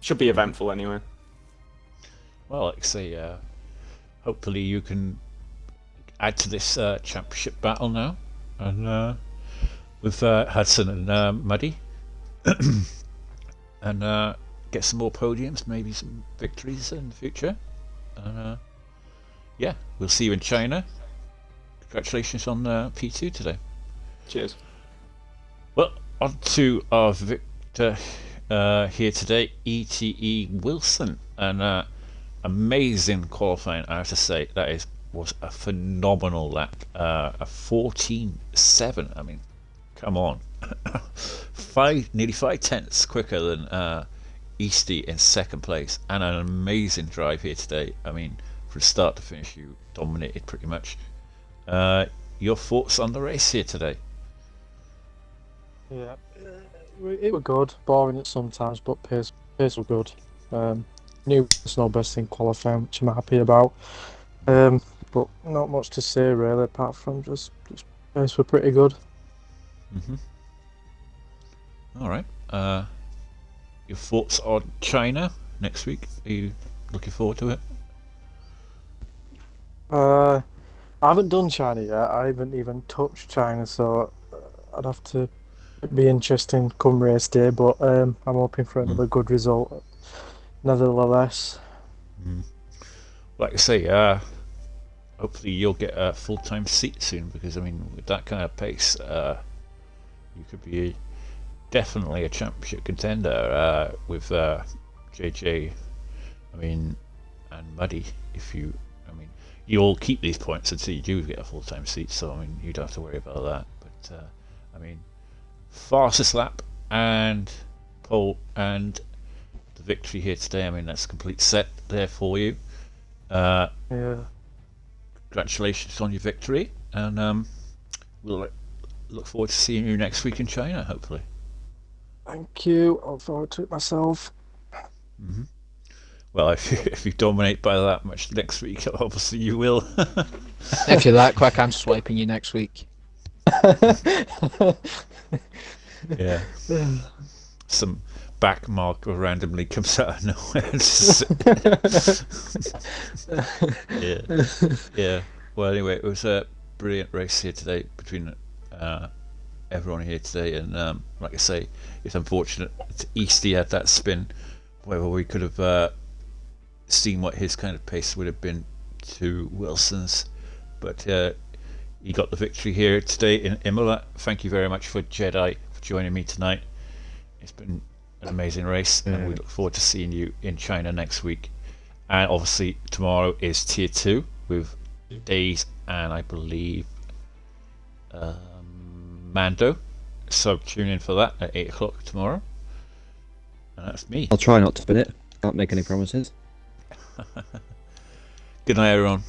should be eventful anyway. Well, like I say, hopefully you can add to this championship battle now, and with Hudson and Muddy, and get some more podiums, maybe some victories in the future. And yeah, we'll see you in China. Congratulations on P2 today. Cheers. Well, on to our victor here today, ETE Wilson, and amazing qualifying, I have to say. That was a phenomenal lap, a 14.7. I mean, come on, nearly 5 tenths quicker than Easty in second place, and an amazing drive here today. I mean, from start to finish, you dominated pretty much. Your thoughts on the race here today? Yeah, it was good. Boring at sometimes, but pace was good. Knew it's not best in qualifying, which I'm happy about. But not much to say really, apart from just pace were pretty good. All right. Your thoughts on China next week? Are you looking forward to it? I haven't done China yet. I haven't even touched China, so I'd have to. It'd be interesting come race day, but I'm hoping for another good result. Nevertheless. Like I say, hopefully you'll get a full-time seat soon, because I mean, with that kind of pace, you could be definitely a championship contender with JJ, I mean, and Muddy. You'll keep these points until you do get a full-time seat, so I mean, you don't have to worry about that. But I mean, fastest lap and pole and the victory here today. I mean, that's a complete set there for you. Yeah. Congratulations on your victory, and we'll look forward to seeing you next week in China, hopefully. Thank you. I look forward to it myself. Well, if you dominate by that much next week, obviously you will. If you're that quick, I'm swiping you next week. Yeah. Some back marker randomly comes out of nowhere. Yeah. Well, anyway, it was a brilliant race here today between everyone here today, and like I say, it's unfortunate Easty had that spin where we could have seen what his kind of pace would have been to Wilson's, but he got the victory here today in Imola. Thank you very much for Jedi for joining me tonight. It's been an amazing race, and we look forward to seeing you in China next week. And obviously tomorrow is tier 2 with Days and I believe Mando, so tune in for that at 8 o'clock tomorrow. And that's me. I'll try not to spin it. Can't make any promises. Good night, everyone.